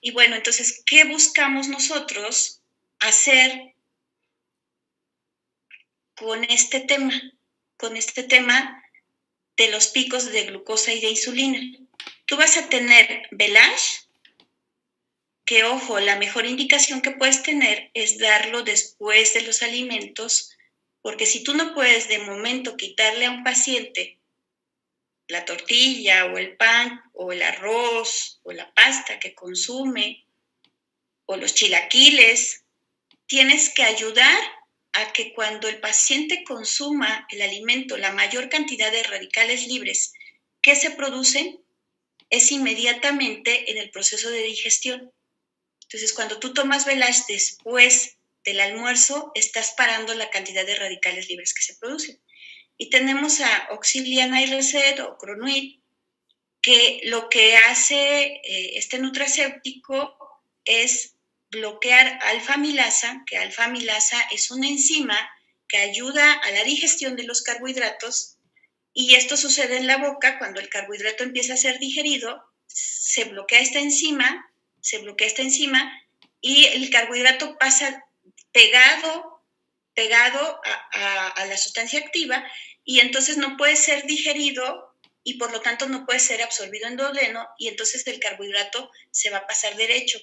Y bueno, entonces, ¿qué buscamos nosotros hacer con este tema? Con este tema de los picos de glucosa y de insulina. Tú vas a tener velage, que ojo, la mejor indicación que puedes tener es darlo después de los alimentos, porque si tú no puedes de momento quitarle a un paciente la tortilla o el pan o el arroz o la pasta que consume o los chilaquiles, tienes que ayudar a que cuando el paciente consuma el alimento, la mayor cantidad de radicales libres que se producen es inmediatamente en el proceso de digestión. Entonces, cuando tú tomas velage después del almuerzo, estás parando la cantidad de radicales libres que se producen. Y tenemos a Oxilian Reset o Cronuit, que lo que hace este nutracéutico es bloquear alfa-amilasa, que alfa-amilasa es una enzima que ayuda a la digestión de los carbohidratos, y esto sucede en la boca cuando el carbohidrato empieza a ser digerido, se bloquea esta enzima y el carbohidrato pasa pegado a la sustancia activa, y entonces no puede ser digerido y por lo tanto no puede ser absorbido en duodeno, y entonces el carbohidrato se va a pasar derecho.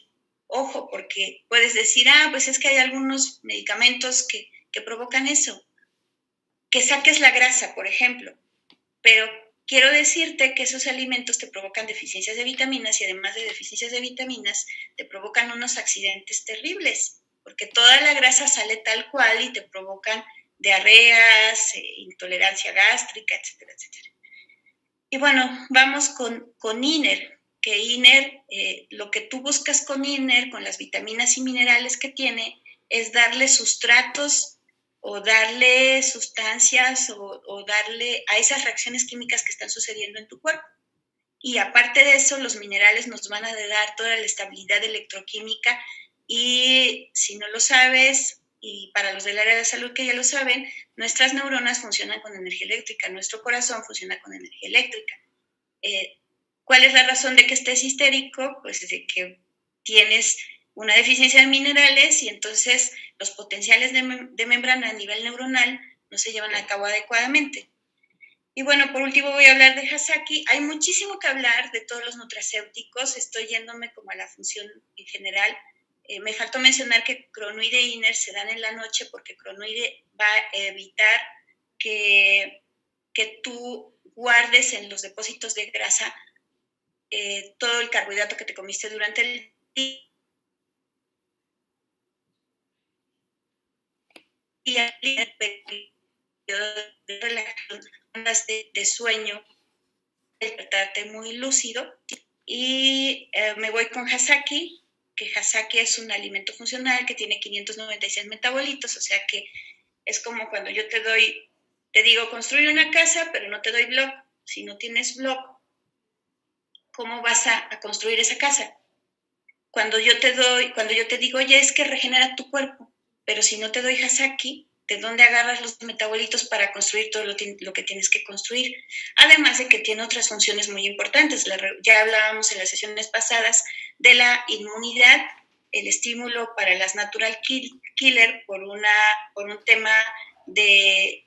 Ojo, porque puedes decir, pues es que hay algunos medicamentos que provocan eso. Que saques la grasa, por ejemplo. Pero quiero decirte que esos alimentos te provocan deficiencias de vitaminas, y además de deficiencias de vitaminas, te provocan unos accidentes terribles, porque toda la grasa sale tal cual y te provocan diarreas, intolerancia gástrica, etcétera, etcétera. Y bueno, vamos con INER, que INER, lo que tú buscas con INER, con las vitaminas y minerales que tiene, es darle sustratos o darle sustancias o darle a esas reacciones químicas que están sucediendo en tu cuerpo. Y aparte de eso, los minerales nos van a dar toda la estabilidad electroquímica, y si no lo sabes, y para los del área de salud que ya lo saben, nuestras neuronas funcionan con energía eléctrica, nuestro corazón funciona con energía eléctrica. ¿Cuál es la razón de que estés histérico? Pues de que tienes una deficiencia de minerales, y entonces los potenciales de membrana a nivel neuronal no se llevan a cabo adecuadamente. Y bueno, por último voy a hablar de Hasaki. Hay muchísimo que hablar de todos los nutracéuticos, estoy yéndome como a la función en general. Me faltó mencionar que Cronuide e INER se dan en la noche, porque Cronuide va a evitar que tú guardes en los depósitos de grasa todo el carbohidrato que te comiste durante el día. Y el periodo de relajación, de sueño, despertarte muy lúcido. Y me voy con Hasaki, que Hasaki es un alimento funcional que tiene 596 metabolitos, o sea que es como cuando yo te digo construir una casa, pero no te doy block. Si no tienes block, ¿cómo vas a construir esa casa? Cuando yo te digo, oye, es que regenera tu cuerpo, pero si no te doy Hasaki, de dónde agarras los metabolitos para construir todo lo que tienes que construir. Además de que tiene otras funciones muy importantes. Ya hablábamos en las sesiones pasadas de la inmunidad, el estímulo para las natural killer por un tema de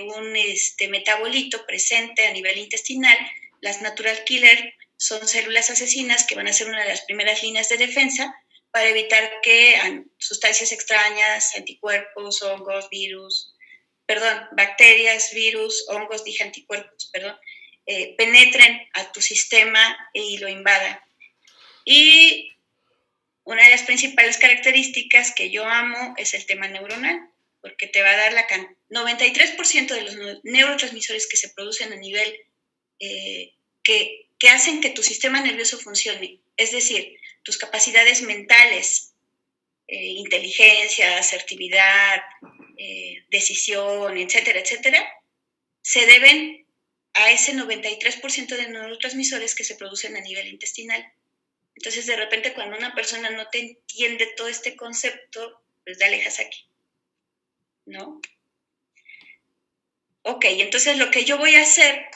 un metabolito presente a nivel intestinal. Las natural killer son células asesinas que van a ser una de las primeras líneas de defensa para evitar que sustancias extrañas, anticuerpos, hongos, bacterias, virus, hongos, dije anticuerpos, penetren a tu sistema y lo invadan. Y una de las principales características que yo amo es el tema neuronal, porque te va a dar 93% de los neurotransmisores que se producen a nivel que hacen que tu sistema nervioso funcione, es decir, tus capacidades mentales, inteligencia, asertividad, decisión, etcétera, etcétera, se deben a ese 93% de neurotransmisores que se producen a nivel intestinal. Entonces, de repente, cuando una persona no te entiende todo este concepto, pues dale Hasaki, ¿no? Ok, entonces lo que yo voy a hacer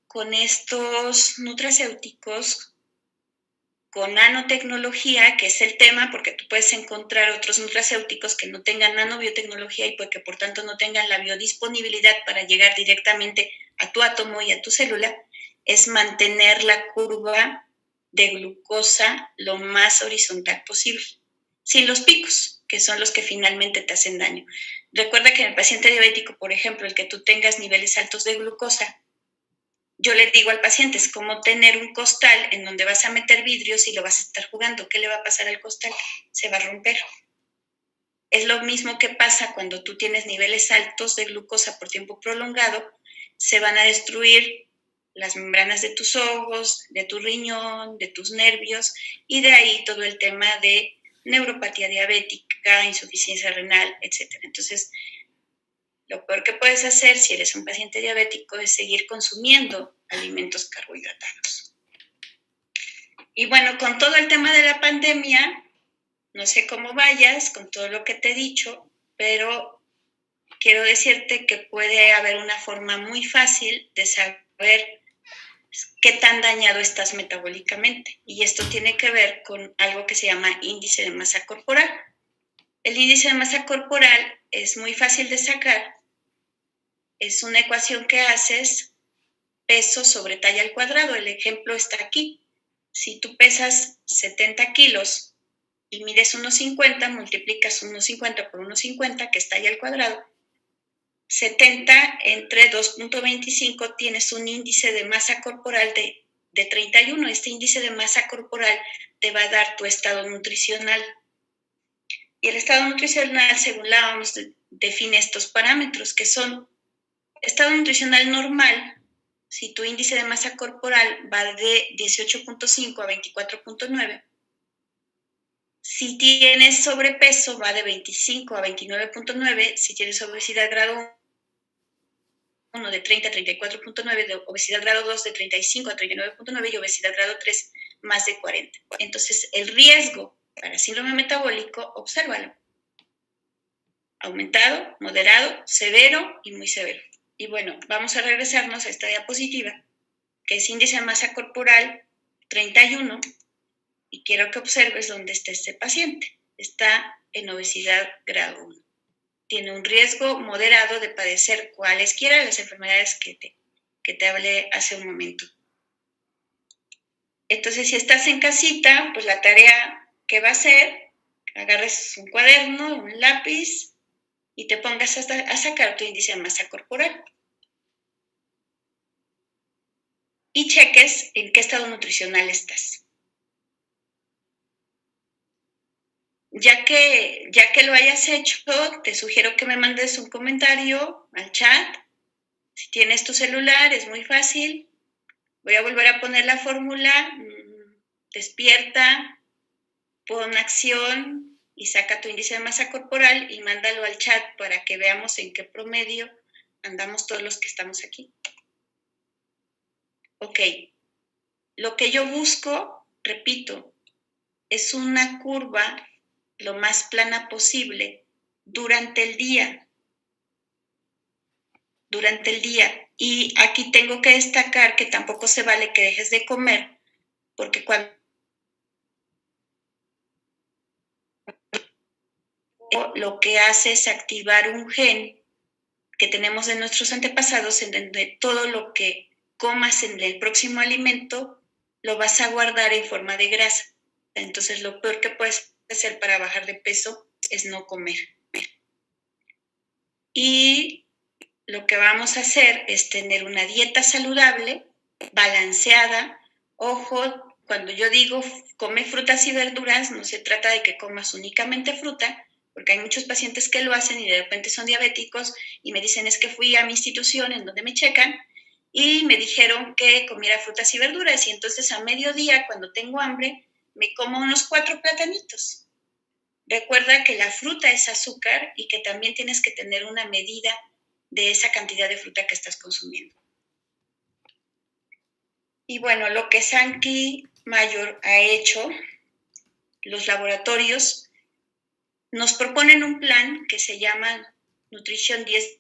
con estos nutracéuticos, con nanotecnología, que es el tema, porque tú puedes encontrar otros nutracéuticos que no tengan nanobiotecnología y porque por tanto no tengan la biodisponibilidad para llegar directamente a tu átomo y a tu célula, es mantener la curva de glucosa lo más horizontal posible, sin los picos, que son los que finalmente te hacen daño. Recuerda que en el paciente diabético, por ejemplo, el que tú tengas niveles altos de glucosa, yo le digo al paciente, es como tener un costal en donde vas a meter vidrios y lo vas a estar jugando. ¿Qué le va a pasar al costal? Se va a romper. Es lo mismo que pasa cuando tú tienes niveles altos de glucosa por tiempo prolongado, se van a destruir las membranas de tus ojos, de tu riñón, de tus nervios, y de ahí todo el tema de neuropatía diabética, insuficiencia renal, etc. Entonces, lo peor que puedes hacer si eres un paciente diabético es seguir consumiendo alimentos carbohidratados. Y bueno, con todo el tema de la pandemia, no sé cómo vayas con todo lo que te he dicho, pero quiero decirte que puede haber una forma muy fácil de saber qué tan dañado estás metabólicamente. Y esto tiene que ver con algo que se llama índice de masa corporal. El índice de masa corporal es muy fácil de sacar. Es una ecuación que haces peso sobre talla al cuadrado. El ejemplo está aquí. Si tú pesas 70 kilos y mides 1,50, multiplicas 1,50 por 1,50, que es talla al cuadrado. 70 entre 2.25 tienes un índice de masa corporal de 31. Este índice de masa corporal te va a dar tu estado nutricional. Y el estado nutricional, según la OMS, define estos parámetros, que son estado nutricional normal. Si tu índice de masa corporal va de 18.5 a 24.9, si tienes sobrepeso va de 25 a 29.9, si tienes obesidad grado 1 de 30 a 34.9, de obesidad grado 2 de 35 a 39.9 y obesidad grado 3 más de 40. Entonces, el riesgo para síndrome metabólico, obsérvalo. Aumentado, moderado, severo y muy severo. Y bueno, vamos a regresarnos a esta diapositiva, que es índice de masa corporal 31, y quiero que observes dónde está este paciente. Está en obesidad grado 1. Tiene un riesgo moderado de padecer cualesquiera de las enfermedades que te hablé hace un momento. Entonces, si estás en casita, pues la tarea que va a ser, agarres un cuaderno, un lápiz y te pongas a sacar tu índice de masa corporal. Y cheques en qué estado nutricional estás. Ya que lo hayas hecho, te sugiero que me mandes un comentario al chat. Si tienes tu celular, es muy fácil. Voy a volver a poner la fórmula. Despierta, pon acción y saca tu índice de masa corporal y mándalo al chat para que veamos en qué promedio andamos todos los que estamos aquí. Ok, lo que yo busco, repito, es una curva lo más plana posible durante el día. durante el día. Y aquí tengo que destacar que tampoco se vale que dejes de comer, porque cuando lo que hace es activar un gen que tenemos de nuestros antepasados, en donde todo lo que comas en el próximo alimento lo vas a guardar en forma de grasa. Entonces, lo peor que puedes hacer para bajar de peso es no comer. Y lo que vamos a hacer es tener una dieta saludable, balanceada. Ojo, cuando yo digo come frutas y verduras, no se trata de que comas únicamente fruta, porque hay muchos pacientes que lo hacen y de repente son diabéticos y me dicen, es que fui a mi institución en donde me checan y me dijeron que comiera frutas y verduras, y entonces a mediodía, cuando tengo hambre, me como unos 4 platanitos. Recuerda que la fruta es azúcar y que también tienes que tener una medida de esa cantidad de fruta que estás consumiendo. Y bueno, lo que Sankey Mayor ha hecho, los laboratorios nos proponen un plan que se llama Nutrition 10,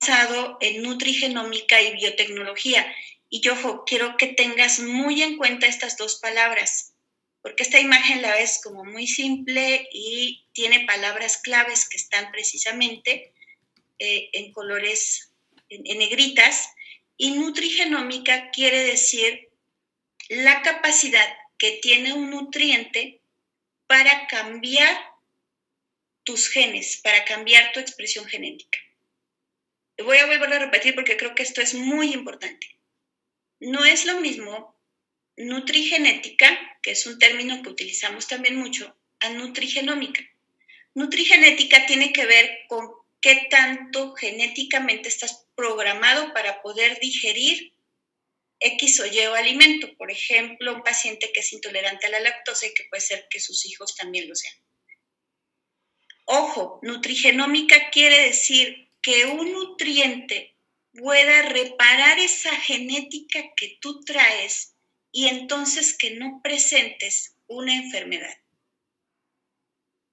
basado en nutrigenómica y biotecnología. Y yo quiero que tengas muy en cuenta estas dos palabras, porque esta imagen la ves como muy simple y tiene palabras claves que están precisamente en colores, en negritas. Y nutrigenómica quiere decir la capacidad que tiene un nutriente para cambiar tus genes, para cambiar tu expresión genética. Voy a volver a repetir porque creo que esto es muy importante. No es lo mismo nutrigenética, que es un término que utilizamos también mucho, a nutrigenómica. Nutrigenética tiene que ver con qué tanto genéticamente estás programado para poder digerir X o Y o alimento. Por ejemplo, un paciente que es intolerante a la lactosa y que puede ser que sus hijos también lo sean. Ojo, nutrigenómica quiere decir que un nutriente pueda reparar esa genética que tú traes y entonces que no presentes una enfermedad.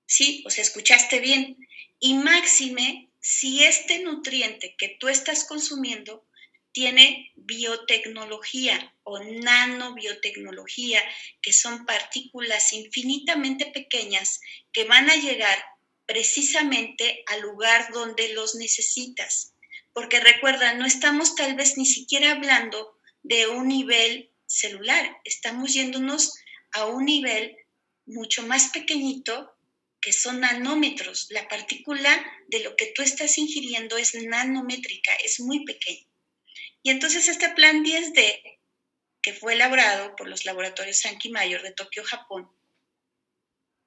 Sí, o sea, escuchaste bien. Y máxime, si este nutriente que tú estás consumiendo tiene biotecnología o nanobiotecnología, que son partículas infinitamente pequeñas que van a llegar precisamente al lugar donde los necesitas. Porque recuerda, no estamos tal vez ni siquiera hablando de un nivel celular, estamos yéndonos a un nivel mucho más pequeñito, que son nanómetros. La partícula de lo que tú estás ingiriendo es nanométrica, es muy pequeña. Y entonces este plan 10D, que fue elaborado por los laboratorios Sankey Mayor de Tokio, Japón,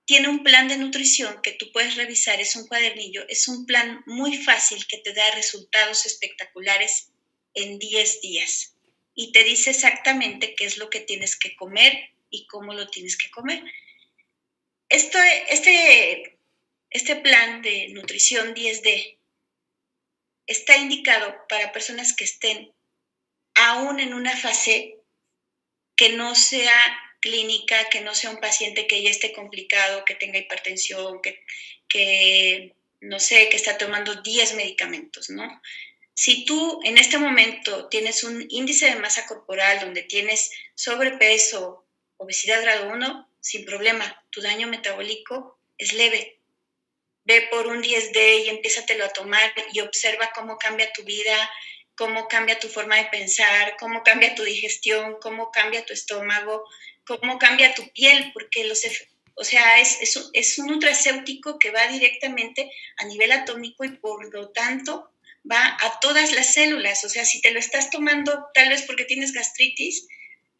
tiene un plan de nutrición que tú puedes revisar, es un cuadernillo, es un plan muy fácil que te da resultados espectaculares en 10 días. Y te dice exactamente qué es lo que tienes que comer y cómo lo tienes que comer. Este plan de nutrición 10D está indicado para personas que estén aún en una fase que no sea clínica, que no sea un paciente que ya esté complicado, que tenga hipertensión, que no sé, que está tomando 10 medicamentos, ¿no? Si tú en este momento tienes un índice de masa corporal donde tienes sobrepeso, obesidad grado 1, sin problema, tu daño metabólico es leve. Ve por un 10D y empiézatelo a tomar y observa cómo cambia tu vida, cómo cambia tu forma de pensar, cómo cambia tu digestión, cómo cambia tu estómago, cómo cambia tu piel, porque es un nutracéutico que va directamente a nivel atómico y por lo tanto va a todas las células. O sea, si te lo estás tomando tal vez porque tienes gastritis,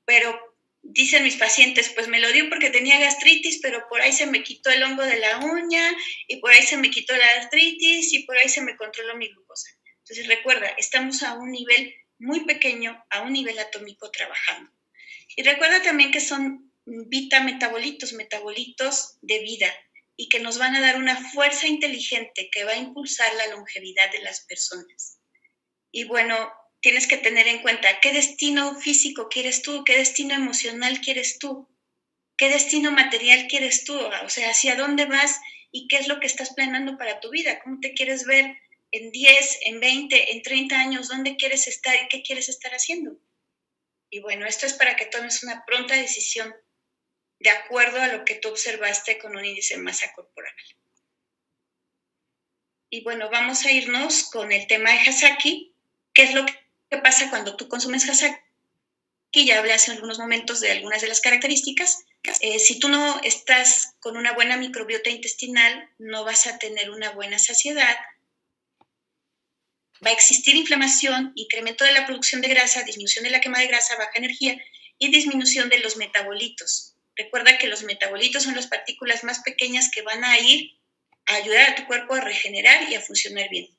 pero dicen mis pacientes, pues me lo dio porque tenía gastritis, pero por ahí se me quitó el hongo de la uña y por ahí se me quitó la artritis y por ahí se me controló mi glucosa. Entonces recuerda, estamos a un nivel muy pequeño, a un nivel atómico trabajando. Y recuerda también que son metabolitos de vida y que nos van a dar una fuerza inteligente que va a impulsar la longevidad de las personas. Y bueno, tienes que tener en cuenta qué destino físico quieres tú, qué destino emocional quieres tú, ¿Qué destino material quieres tú? O sea, ¿hacia dónde vas y qué es lo que estás planeando para tu vida? ¿Cómo te quieres ver en 10, en 20, en 30 años? ¿Dónde quieres estar y qué quieres estar haciendo? Y bueno, esto es para que tomes una pronta decisión de acuerdo a lo que tú observaste con un índice de masa corporal. Y bueno, vamos a irnos con el tema de Hasaki. ¿Qué es lo que pasa cuando tú consumes Hasaki? Ya hablé hace algunos momentos de algunas de las características. Si tú no estás con una buena microbiota intestinal, no vas a tener una buena saciedad. Va a existir inflamación, incremento de la producción de grasa, disminución de la quema de grasa, baja energía y disminución de los metabolitos. Recuerda que los metabolitos son las partículas más pequeñas que van a ir a ayudar a tu cuerpo a regenerar y a funcionar bien.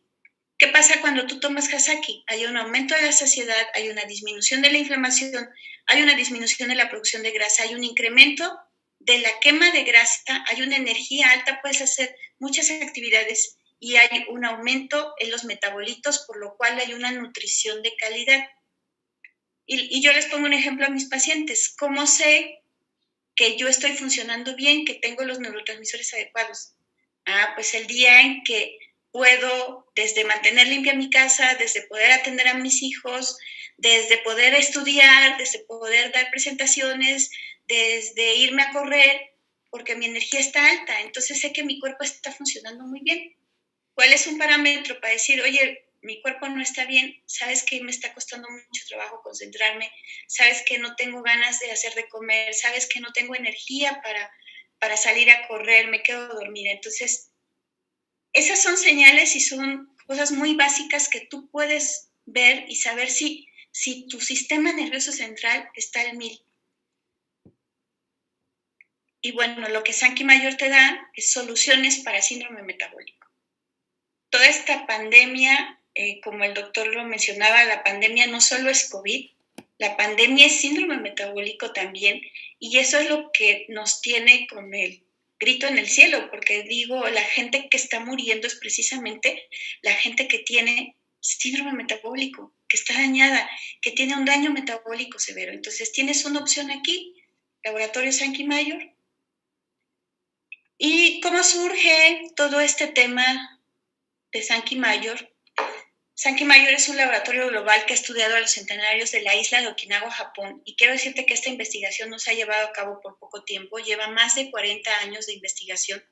¿Qué pasa cuando tú tomas Hasaki? Hay un aumento de la saciedad, hay una disminución de la inflamación, hay una disminución de la producción de grasa, hay un incremento de la quema de grasa, hay una energía alta, puedes hacer muchas actividades y hay un aumento en los metabolitos, por lo cual hay una nutrición de calidad. Y yo les pongo un ejemplo a mis pacientes. ¿Cómo sé que yo estoy funcionando bien, que tengo los neurotransmisores adecuados? Pues el día en que puedo desde mantener limpia mi casa, desde poder atender a mis hijos, desde poder estudiar, desde poder dar presentaciones, desde irme a correr, porque mi energía está alta, entonces sé que mi cuerpo está funcionando muy bien. ¿Cuál es un parámetro para decir, oye, mi cuerpo no está bien, sabes que me está costando mucho trabajo concentrarme, sabes que no tengo ganas de hacer de comer, sabes que no tengo energía para salir a correr, me quedo dormida? Entonces, esas son señales y son cosas muy básicas que tú puedes ver y saber si tu sistema nervioso central está al 1000. Y bueno, lo que Sankey Mayor te da es soluciones para síndrome metabólico. Toda esta pandemia, como el doctor lo mencionaba, la pandemia no solo es COVID, la pandemia es síndrome metabólico también, y eso es lo que nos tiene con el grito en el cielo, porque digo, la gente que está muriendo es precisamente la gente que tiene síndrome metabólico, que está dañada, que tiene un daño metabólico severo. Entonces tienes una opción aquí, Laboratorio Sankey Mayor. ¿Y cómo surge todo este tema de Sankey Mayor? Sankey Mayor es un laboratorio global que ha estudiado a los centenarios de la isla de Okinawa, Japón, y quiero decirte que esta investigación no se ha llevado a cabo por poco tiempo, lleva más de 40 años de investigación.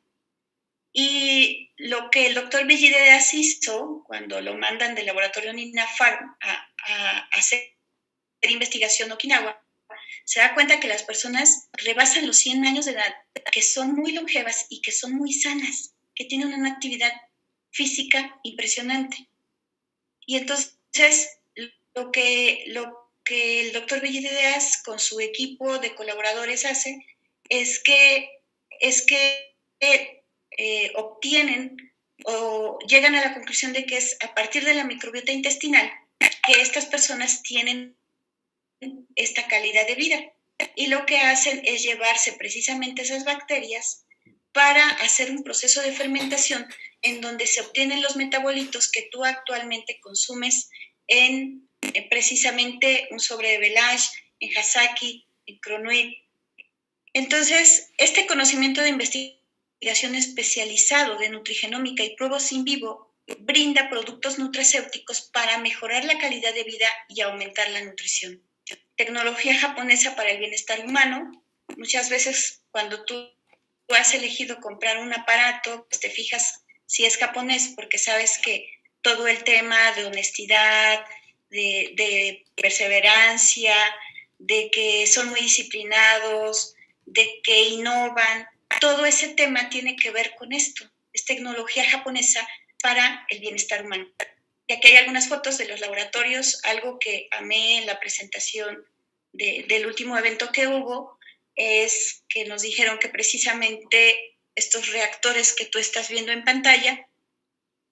Y lo que el doctor Villideas hizo cuando lo mandan del laboratorio Nina Farm a hacer investigación en Okinawa, se da cuenta que las personas rebasan los 100 años de edad, que son muy longevas y que son muy sanas, que tienen una actividad física impresionante. Y entonces lo que el doctor Villideas con su equipo de colaboradores hace es que obtienen o llegan a la conclusión de que es a partir de la microbiota intestinal que estas personas tienen esta calidad de vida. Y lo que hacen es llevarse precisamente esas bacterias para hacer un proceso de fermentación en donde se obtienen los metabolitos que tú actualmente consumes en precisamente un sobre de Velage, en Hasaki, en Cronuit. Entonces, este conocimiento de investigación especializado de nutrigenómica y pruebas in vivo brinda productos nutracéuticos para mejorar la calidad de vida y aumentar la nutrición. Tecnología japonesa para el bienestar humano. Muchas veces cuando tú has elegido comprar un aparato, pues te fijas si es japonés, porque sabes que todo el tema de honestidad, de perseverancia, de que son muy disciplinados, de que innovan, todo ese tema tiene que ver con esto. Es tecnología japonesa para el bienestar humano. Y aquí hay algunas fotos de los laboratorios. Algo que amé en la presentación del último evento que hubo es que nos dijeron que precisamente estos reactores que tú estás viendo en pantalla,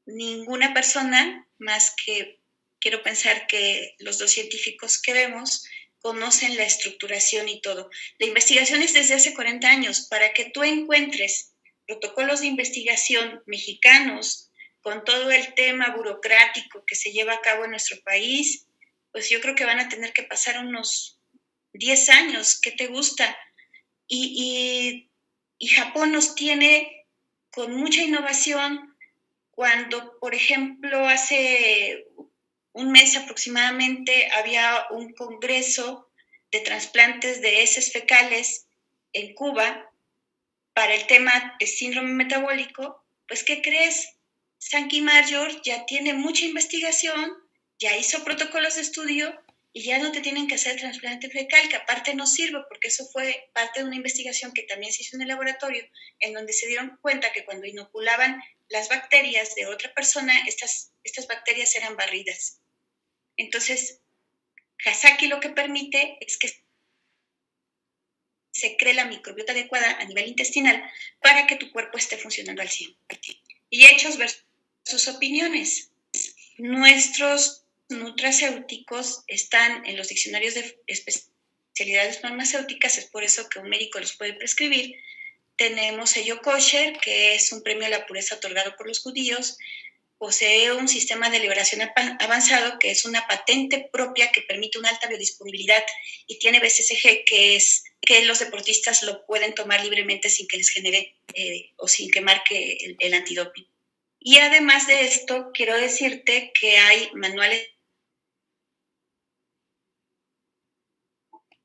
ninguna persona más que, quiero pensar que los dos científicos que vemos, conocen la estructuración y todo. La investigación es desde hace 40 años. Para que tú encuentres protocolos de investigación mexicanos con todo el tema burocrático que se lleva a cabo en nuestro país, pues yo creo que van a tener que pasar unos 10 años. ¿Qué te gusta? y Japón nos tiene con mucha innovación. Cuando, por ejemplo, hace un mes aproximadamente había un congreso de trasplantes de heces fecales en Cuba para el tema de síndrome metabólico, pues ¿qué crees? Sankey Mayor ya tiene mucha investigación, ya hizo protocolos de estudio y ya no te tienen que hacer trasplante fecal, que aparte no sirve porque eso fue parte de una investigación que también se hizo en el laboratorio, en donde se dieron cuenta que cuando inoculaban las bacterias de otra persona, estas bacterias eran barridas. Entonces, Hasaki lo que permite es que se cree la microbiota adecuada a nivel intestinal para que tu cuerpo esté funcionando al 100%. Y hechos versus opiniones. Nuestros nutracéuticos están en los diccionarios de especialidades farmacéuticas, es por eso que un médico los puede prescribir. Tenemos sello kosher, que es un premio a la pureza otorgado por los judíos. Posee un sistema de liberación avanzado, que es una patente propia que permite una alta biodisponibilidad, y tiene BCCG, que es que los deportistas lo pueden tomar libremente sin que les genere o sin que marque el antidoping. Y además de esto, quiero decirte que hay manuales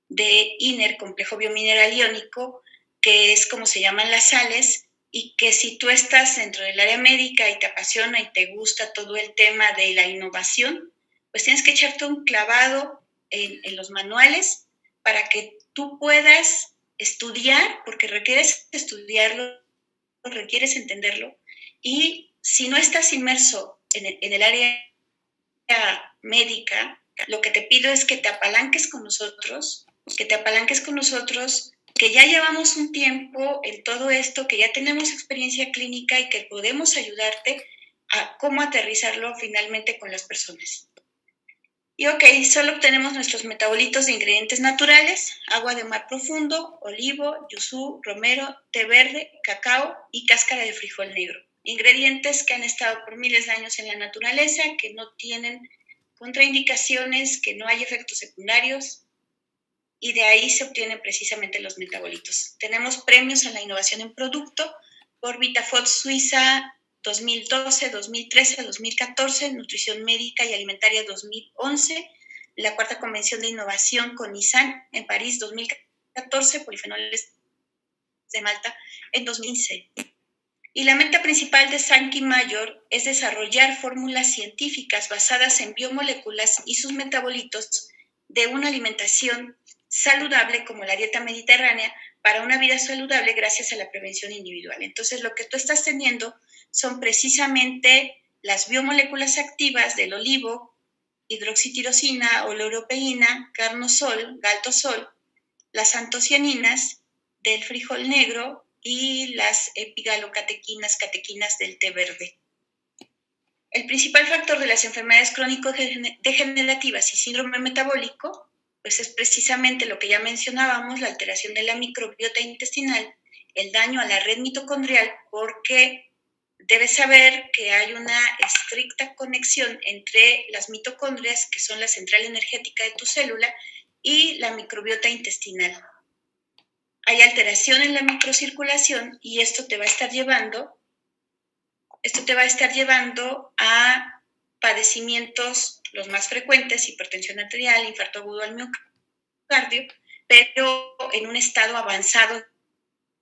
de INER, complejo biomineral iónico, que es como se llaman las sales, y que si tú estás dentro del área médica y te apasiona y te gusta todo el tema de la innovación, pues tienes que echarte un clavado en los manuales para que tú puedas estudiar, porque requieres estudiarlo, requieres entenderlo, y si no estás inmerso en el área médica, lo que te pido es que te apalanques con nosotros, que ya llevamos un tiempo en todo esto, que ya tenemos experiencia clínica y que podemos ayudarte a cómo aterrizarlo finalmente con las personas. Y ok, solo obtenemos nuestros metabolitos de ingredientes naturales: agua de mar profundo, olivo, yusú, romero, té verde, cacao y cáscara de frijol negro. Ingredientes que han estado por miles de años en la naturaleza, que no tienen contraindicaciones, que no hay efectos secundarios, y de ahí se obtienen precisamente los metabolitos. Tenemos premios a la innovación en producto por VitaFood Suiza 2012, 2013, 2014, Nutrición Médica y Alimentaria 2011, la cuarta convención de innovación con ISAN en París 2014, polifenoles de Malta en 2015. Y la meta principal de Sankey Mayor es desarrollar fórmulas científicas basadas en biomoléculas y sus metabolitos de una alimentación saludable como la dieta mediterránea para una vida saludable gracias a la prevención individual. Entonces, lo que tú estás teniendo son precisamente las biomoléculas activas del olivo, hidroxitirosina, oleuropeína, carnosol, galtosol, las antocianinas del frijol negro y las epigalocatequinas, catequinas del té verde. El principal factor de las enfermedades crónico-degenerativas y síndrome metabólico, pues es precisamente lo que ya mencionábamos, la alteración de la microbiota intestinal, el daño a la red mitocondrial, porque debes saber que hay una estricta conexión entre las mitocondrias, que son la central energética de tu célula, y la microbiota intestinal. Hay alteración en la microcirculación y esto te va a estar llevando a padecimientos, los más frecuentes: hipertensión arterial, infarto agudo al miocardio, pero en un estado avanzado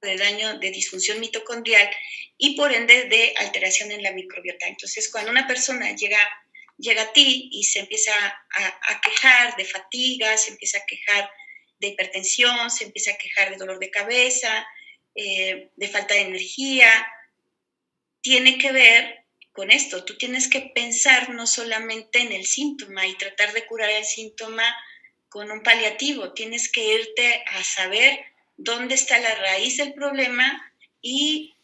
de daño, de disfunción mitocondrial y por ende de alteración en la microbiota. Entonces, cuando una persona llega a ti y se empieza a quejar de fatiga, se empieza a quejar de hipertensión, se empieza a quejar de dolor de cabeza, de falta de energía, tiene que ver con esto. Tú tienes que pensar no solamente en el síntoma y tratar de curar el síntoma con un paliativo, tienes que irte a saber dónde está la raíz del problema y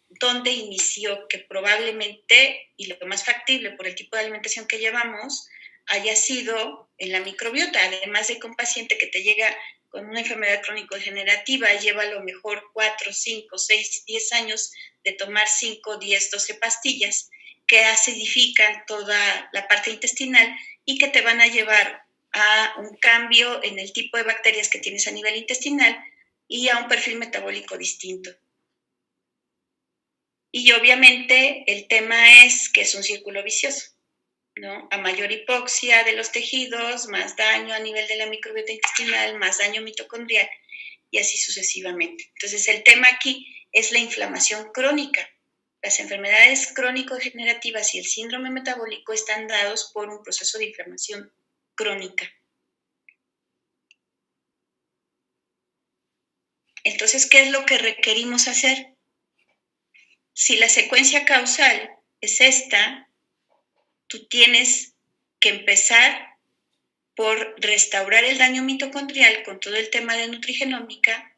dónde inició, que probablemente, y lo más factible por el tipo de alimentación que llevamos, haya sido en la microbiota. Además de que un paciente que te llega con una enfermedad crónico-degenerativa lleva a lo mejor 4, 5, 6, 10 años de tomar 5, 10, 12 pastillas que acidifican toda la parte intestinal y que te van a llevar a un cambio en el tipo de bacterias que tienes a nivel intestinal, y a un perfil metabólico distinto. Y obviamente el tema es que es un círculo vicioso, ¿no? A mayor hipoxia de los tejidos, más daño a nivel de la microbiota intestinal, más daño mitocondrial y así sucesivamente. Entonces el tema aquí es la inflamación crónica. Las enfermedades crónico-degenerativas y el síndrome metabólico están dados por un proceso de inflamación crónica. Entonces, ¿qué es lo que requerimos hacer? Si la secuencia causal es esta, tú tienes que empezar por restaurar el daño mitocondrial con todo el tema de nutrigenómica,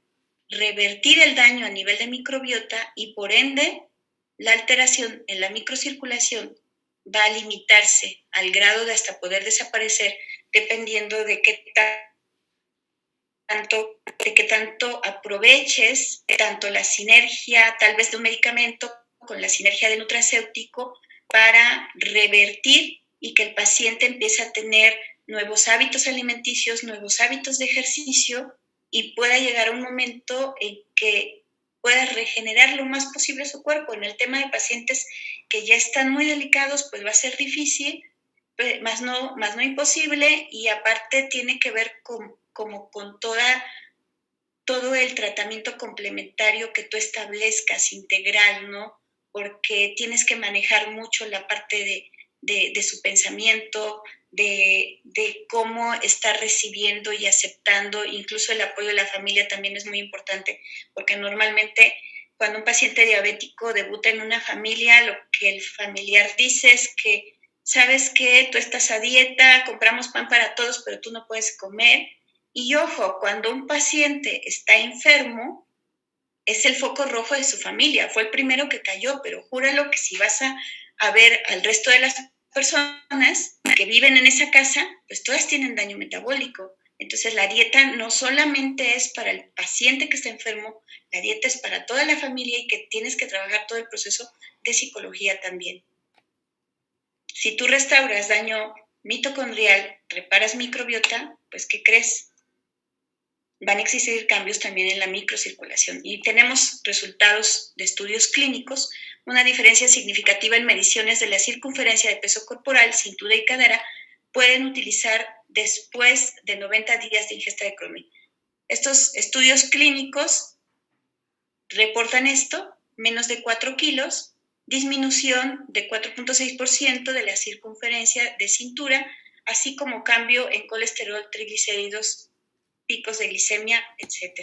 revertir el daño a nivel de microbiota y por ende la alteración en la microcirculación va a limitarse al grado de hasta poder desaparecer dependiendo de qué tanto aproveches tanto la sinergia tal vez de un medicamento con la sinergia del nutracéutico para revertir y que el paciente empiece a tener nuevos hábitos alimenticios, nuevos hábitos de ejercicio y pueda llegar a un momento en que pueda regenerar lo más posible su cuerpo. En el tema de pacientes que ya están muy delicados, pues va a ser difícil, más no imposible, y aparte tiene que ver con todo el tratamiento complementario que tú establezcas integral, ¿no? Porque tienes que manejar mucho la parte de su pensamiento, de cómo está recibiendo y aceptando, incluso el apoyo de la familia también es muy importante, porque normalmente cuando un paciente diabético debuta en una familia, lo que el familiar dice es que, ¿sabes qué? Tú estás a dieta, compramos pan para todos, pero tú no puedes comer. Y ojo, cuando un paciente está enfermo, es el foco rojo de su familia, fue el primero que cayó, pero júralo que si vas a ver al resto de las personas que viven en esa casa, pues todas tienen daño metabólico. Entonces la dieta no solamente es para el paciente que está enfermo, la dieta es para toda la familia y que tienes que trabajar todo el proceso de psicología también. Si tú restauras daño mitocondrial, reparas microbiota, pues ¿qué crees? Van a existir cambios también en la microcirculación y tenemos resultados de estudios clínicos, una diferencia significativa en mediciones de la circunferencia de peso corporal, cintura y cadera, pueden utilizar después de 90 días de ingesta de Cromin. Estos estudios clínicos reportan esto, menos de 4 kilos, disminución de 4.6% de la circunferencia de cintura, así como cambio en colesterol, triglicéridos, picos de glicemia, etc.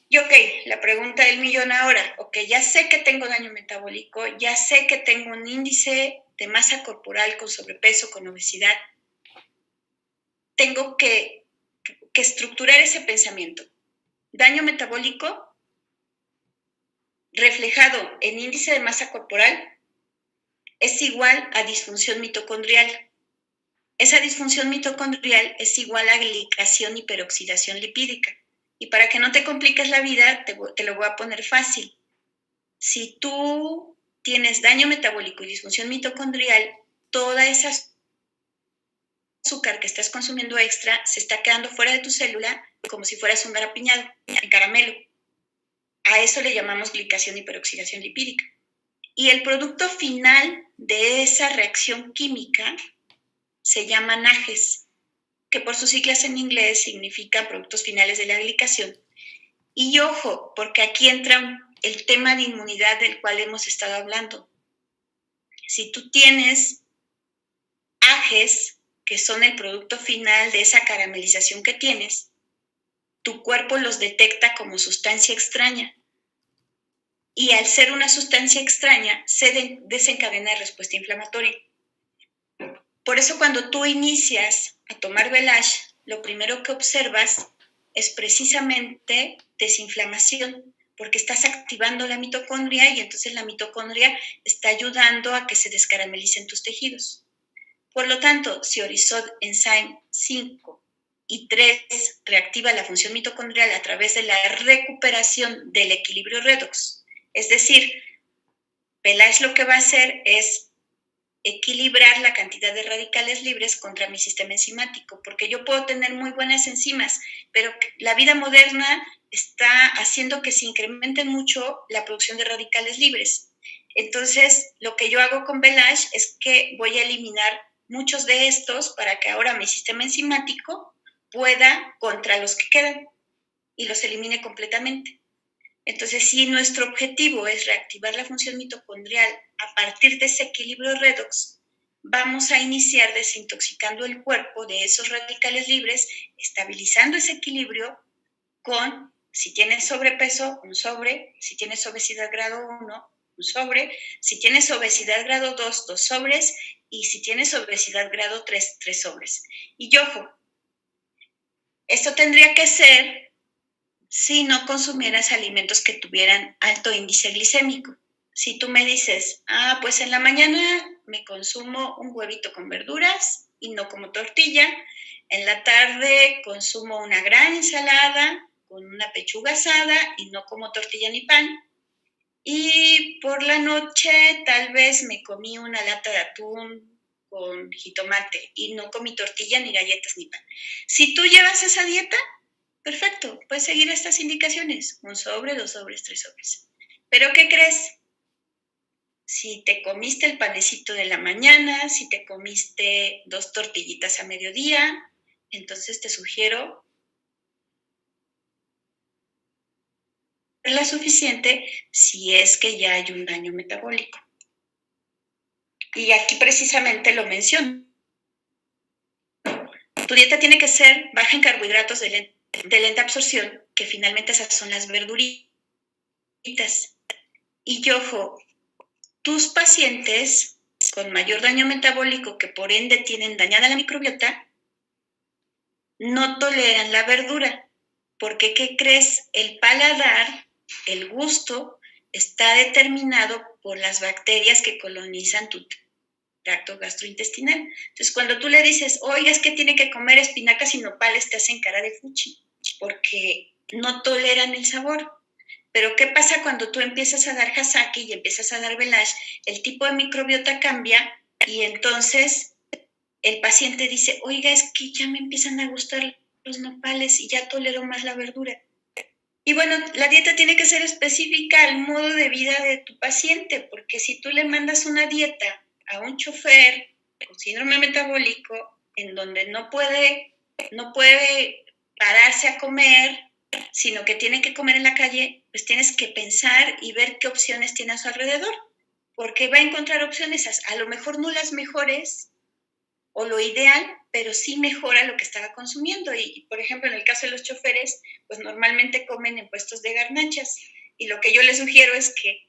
Y ok, la pregunta del millón ahora, ok, ya sé que tengo daño metabólico, ya sé que tengo un índice de masa corporal con sobrepeso, con obesidad, tengo que estructurar ese pensamiento. Daño metabólico reflejado en índice de masa corporal es igual a disfunción mitocondrial. Esa disfunción mitocondrial es igual a glicación y peroxidación lipídica. Y para que no te compliques la vida, te lo voy a poner fácil. Si tú tienes daño metabólico y disfunción mitocondrial, toda esa azúcar que estás consumiendo extra se está quedando fuera de tu célula como si fueras un garapiñado, en caramelo. A eso le llamamos glicación y peroxidación lipídica. Y el producto final de esa reacción química se llama NAGES, que por sus siglas en inglés significan productos finales de la glicación. Y ojo, porque aquí entra el tema de inmunidad del cual hemos estado hablando. Si tú tienes AGEs, que son el producto final de esa caramelización que tienes, tu cuerpo los detecta como sustancia extraña. Y al ser una sustancia extraña, se desencadena respuesta inflamatoria. Por eso cuando tú inicias a tomar Velage, lo primero que observas es precisamente desinflamación, porque estás activando la mitocondria y entonces la mitocondria está ayudando a que se descaramelicen tus tejidos. Por lo tanto, si Orisod Enzyme 5 y 3 reactiva la función mitocondrial a través de la recuperación del equilibrio redox, es decir, Velage lo que va a hacer es equilibrar la cantidad de radicales libres contra mi sistema enzimático, porque yo puedo tener muy buenas enzimas, pero la vida moderna está haciendo que se incrementen mucho la producción de radicales libres. Entonces, lo que yo hago con Velage es que voy a eliminar muchos de estos para que ahora mi sistema enzimático pueda contra los que quedan y los elimine completamente. Entonces, si nuestro objetivo es reactivar la función mitocondrial a partir de ese equilibrio redox, vamos a iniciar desintoxicando el cuerpo de esos radicales libres, estabilizando ese equilibrio con, si tienes sobrepeso, un sobre, si tienes obesidad grado 1, un sobre, si tienes obesidad grado 2, 2 sobres, y si tienes obesidad grado 3, 3 sobres. Y ojo, esto tendría que ser si no consumieras alimentos que tuvieran alto índice glicémico. Si tú me dices, pues en la mañana me consumo un huevito con verduras y no como tortilla, en la tarde consumo una gran ensalada con una pechuga asada y no como tortilla ni pan, y por la noche tal vez me comí una lata de atún con jitomate y no comí tortilla ni galletas ni pan. Si tú llevas esa dieta, perfecto, puedes seguir estas indicaciones, un sobre, 2 sobres, 3 sobres. Pero ¿qué crees? Si te comiste el panecito de la mañana, si te comiste 2 tortillitas a mediodía, entonces te sugiero la suficiente si es que ya hay un daño metabólico. Y aquí precisamente lo menciono. Tu dieta tiene que ser baja en carbohidratos de lenta absorción, que finalmente esas son las verduritas. Y ojo, tus pacientes con mayor daño metabólico, que por ende tienen dañada la microbiota, no toleran la verdura, porque ¿qué crees? El paladar, el gusto, está determinado por las bacterias que colonizan tu tracto gastrointestinal. Entonces, cuando tú le dices, oiga, es que tiene que comer espinacas y nopales, te hacen cara de fuchi, porque no toleran el sabor. Pero ¿qué pasa cuando tú empiezas a dar Hasaki y empiezas a dar Velage? El tipo de microbiota cambia y entonces el paciente dice, oiga, es que ya me empiezan a gustar los nopales y ya tolero más la verdura. Y bueno, la dieta tiene que ser específica al modo de vida de tu paciente, porque si tú le mandas una dieta a un chofer con síndrome metabólico en donde no puede pararse a comer, sino que tiene que comer en la calle, pues tienes que pensar y ver qué opciones tiene a su alrededor, porque va a encontrar opciones, a lo mejor no las mejores o lo ideal, pero sí mejora lo que estaba consumiendo. Y por ejemplo, en el caso de los choferes, pues normalmente comen en puestos de garnachas, y lo que yo les sugiero es que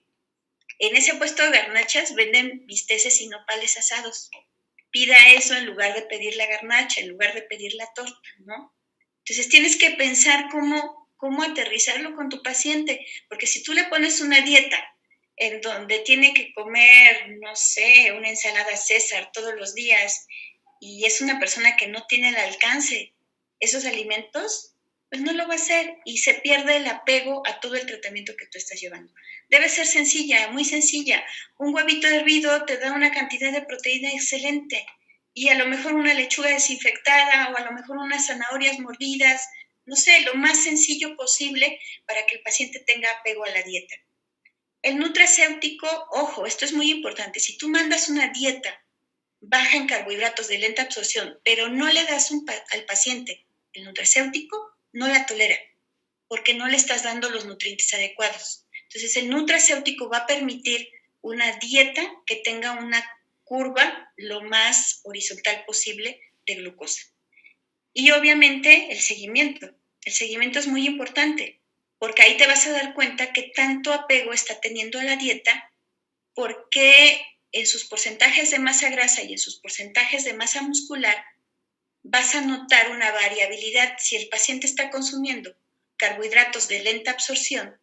en ese puesto de garnachas venden bisteces y nopales asados. Pida eso en lugar de pedir la garnacha, en lugar de pedir la torta, ¿no? Entonces tienes que pensar cómo aterrizarlo con tu paciente, porque si tú le pones una dieta en donde tiene que comer, no sé, una ensalada César todos los días y es una persona que no tiene el alcance esos alimentos, pues no lo va a hacer y se pierde el apego a todo el tratamiento que tú estás llevando. Debe ser sencilla, muy sencilla. Un huevito hervido te da una cantidad de proteína excelente y a lo mejor una lechuga desinfectada o a lo mejor unas zanahorias mordidas, no sé, lo más sencillo posible para que el paciente tenga apego a la dieta. El nutracéutico, ojo, esto es muy importante, si tú mandas una dieta baja en carbohidratos de lenta absorción, pero no le das al paciente el nutracéutico, no la tolera, porque no le estás dando los nutrientes adecuados. Entonces, el nutracéutico va a permitir una dieta que tenga una curva lo más horizontal posible de glucosa. Y obviamente el seguimiento. El seguimiento es muy importante, porque ahí te vas a dar cuenta que tanto apego está teniendo a la dieta, porque en sus porcentajes de masa grasa y en sus porcentajes de masa muscular vas a notar una variabilidad. Si el paciente está consumiendo carbohidratos de lenta absorción,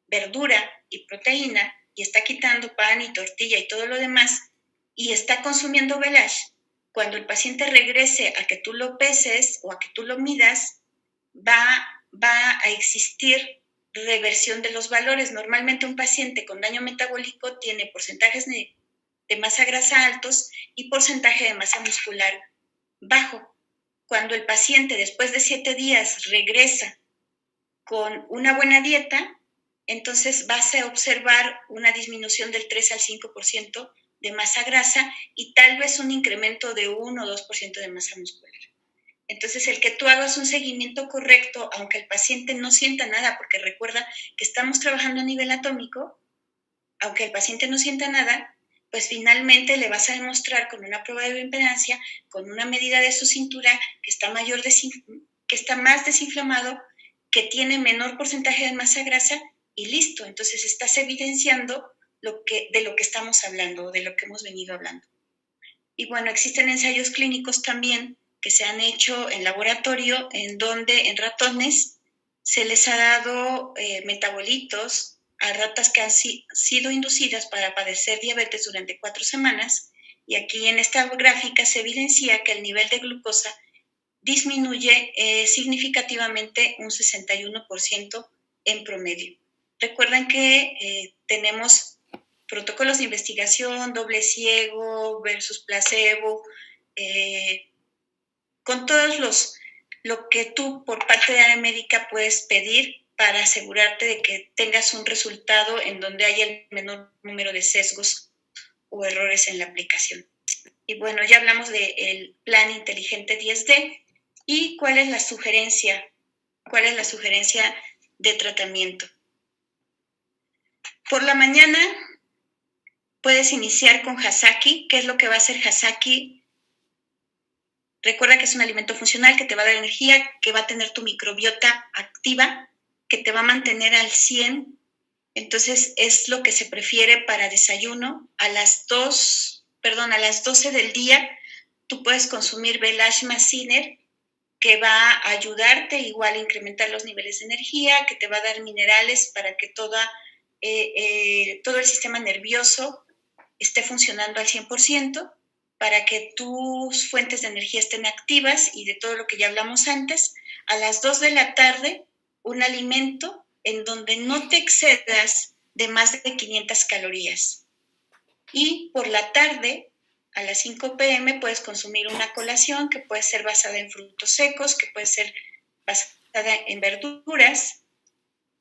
verdura y proteína, y está quitando pan y tortilla y todo lo demás, y está consumiendo Velage, cuando el paciente regrese a que tú lo peses o a que tú lo midas, va a existir reversión de los valores. Normalmente un paciente con daño metabólico tiene porcentajes de masa grasa altos y porcentaje de masa muscular bajo. Cuando el paciente después de 7 días regresa con una buena dieta, entonces vas a observar una disminución del 3 al 5% de masa grasa y tal vez un incremento de 1 o 2% de masa muscular. Entonces, el que tú hagas un seguimiento correcto, aunque el paciente no sienta nada, porque recuerda que estamos trabajando a nivel atómico, aunque el paciente no sienta nada, pues finalmente le vas a demostrar con una prueba de bioimpedancia, con una medida de su cintura que está, que está más desinflamado, que tiene menor porcentaje de masa grasa y listo. Entonces estás evidenciando de lo que estamos hablando, de lo que hemos venido hablando. Y bueno, existen ensayos clínicos también que se han hecho en laboratorio en donde en ratones se les ha dado metabolitos a ratas que han sido inducidas para padecer diabetes durante 4 semanas y aquí en esta gráfica se evidencia que el nivel de glucosa disminuye significativamente un 61% en promedio. Recuerden que tenemos protocolos de investigación, doble ciego versus placebo, con todos lo que tú por parte de la área médica puedes pedir para asegurarte de que tengas un resultado en donde haya el menor número de sesgos o errores en la aplicación. Y bueno, ya hablamos del plan inteligente 10D y cuál es la sugerencia de tratamiento. Por la mañana puedes iniciar con Hasaki. ¿Qué es lo que va a hacer Hasaki? Recuerda que es un alimento funcional que te va a dar energía, que va a tener tu microbiota activa, que te va a mantener al 100. Entonces es lo que se prefiere para desayuno. A las 12 del día tú puedes consumir Belashma Siner, que va a ayudarte igual a incrementar los niveles de energía, que te va a dar minerales para que todo el sistema nervioso esté funcionando al 100%, para que tus fuentes de energía estén activas y de todo lo que ya hablamos antes. A las 2 de la tarde, un alimento en donde no te excedas de más de 500 calorías. Y por la tarde, a las 5 p.m., puedes consumir una colación que puede ser basada en frutos secos, que puede ser basada en verduras.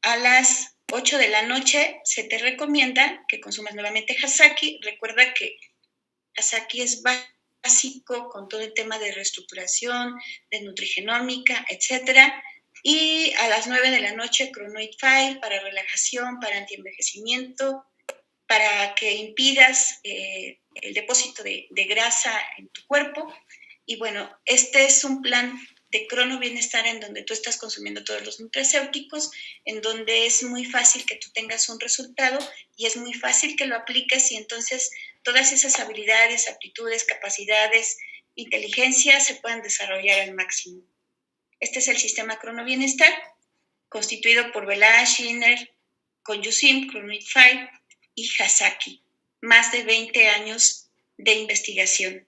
A las 8 de la noche se te recomienda que consumas nuevamente Hasaki. Recuerda que Hasaki es básico con todo el tema de reestructuración, de nutrigenómica, etcétera. Y a las 9 de la noche, Chronoid File para relajación, para antienvejecimiento, para que impidas el depósito de grasa en tu cuerpo. Y bueno, este es un plan de crono bienestar en donde tú estás consumiendo todos los nutracéuticos, en donde es muy fácil que tú tengas un resultado y es muy fácil que lo apliques y entonces todas esas habilidades, aptitudes, capacidades, inteligencia se puedan desarrollar al máximo. Este es el sistema crono bienestar, constituido por Belash, Schiner, Conjusim, Chronoid 5 y Hasaki. Más de 20 años de investigación.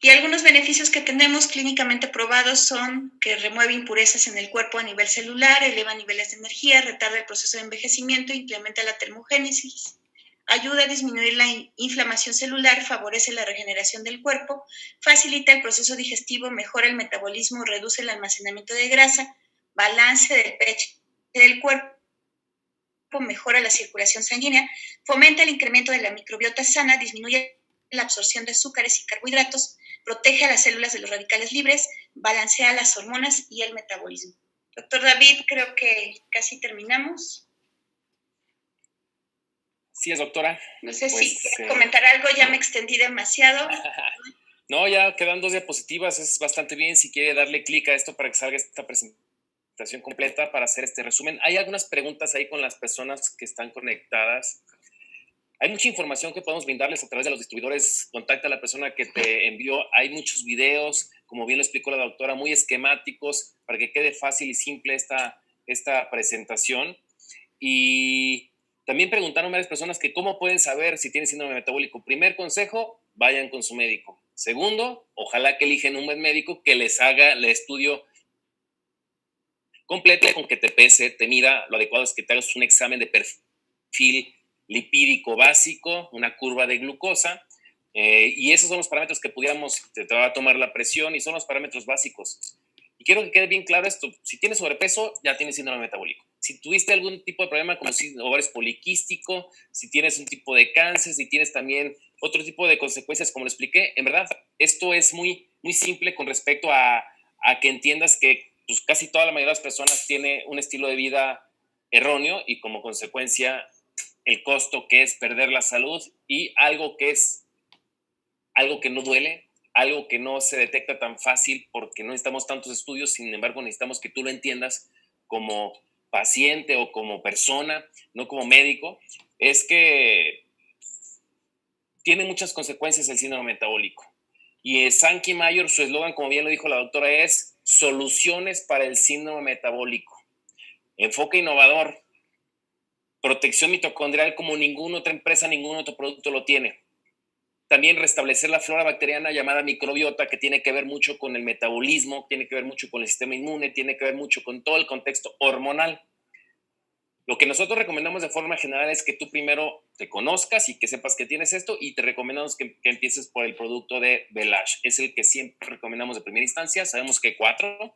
Y algunos beneficios que tenemos clínicamente probados son que remueve impurezas en el cuerpo a nivel celular, eleva niveles de energía, retarda el proceso de envejecimiento, incrementa la termogénesis, ayuda a disminuir la inflamación celular, favorece la regeneración del cuerpo, facilita el proceso digestivo, mejora el metabolismo, reduce el almacenamiento de grasa, balance del pH del cuerpo, mejora la circulación sanguínea, fomenta el incremento de la microbiota sana, disminuye la absorción de azúcares y carbohidratos, protege a las células de los radicales libres, balancea las hormonas y el metabolismo. Doctor David, creo que casi terminamos. Sí, es, doctora. No sé si quiere comentar algo, ya me extendí demasiado. No, ya quedan 2 diapositivas, es bastante bien. Si quiere darle clic a esto para que salga esta presentación completa para hacer este resumen. Hay algunas preguntas ahí con las personas que están conectadas. Hay mucha información que podemos brindarles a través de los distribuidores. Contacta a la persona que te envió. Hay muchos videos, como bien lo explicó la doctora, muy esquemáticos para que quede fácil y simple esta presentación. Y también preguntaron varias personas que cómo pueden saber si tienen síndrome metabólico. Primer consejo, vayan con su médico. Segundo, ojalá que eligen un buen médico que les haga el estudio completo, con que te pese, te mida. Lo adecuado es que te hagas un examen de perfil lipídico básico, una curva de glucosa, y esos son los parámetros que pudiéramos, te va a tomar la presión y son los parámetros básicos. Y quiero que quede bien claro esto, si tienes sobrepeso, ya tienes síndrome metabólico. Si tuviste algún tipo de problema como si ovario poliquístico, si tienes un tipo de cáncer, si tienes también otro tipo de consecuencias, como lo expliqué, en verdad, esto es muy, muy simple con respecto a que entiendas que pues, casi toda la mayoría de las personas tiene un estilo de vida erróneo y como consecuencia el costo que es perder la salud y algo que es algo que no duele, algo que no se detecta tan fácil porque no necesitamos tantos estudios, sin embargo necesitamos que tú lo entiendas como paciente o como persona, no como médico, es que tiene muchas consecuencias el síndrome metabólico. Y Sankey Mayer, su eslogan, como bien lo dijo la doctora, es soluciones para el síndrome metabólico. Enfoque innovador, protección mitocondrial como ninguna otra empresa, ningún otro producto lo tiene. También restablecer la flora bacteriana llamada microbiota, que tiene que ver mucho con el metabolismo, tiene que ver mucho con el sistema inmune, tiene que ver mucho con todo el contexto hormonal. Lo que nosotros recomendamos de forma general es que tú primero te conozcas y que sepas que tienes esto, y te recomendamos que empieces por el producto de Belage. Es el que siempre recomendamos de primera instancia. Sabemos que hay 4,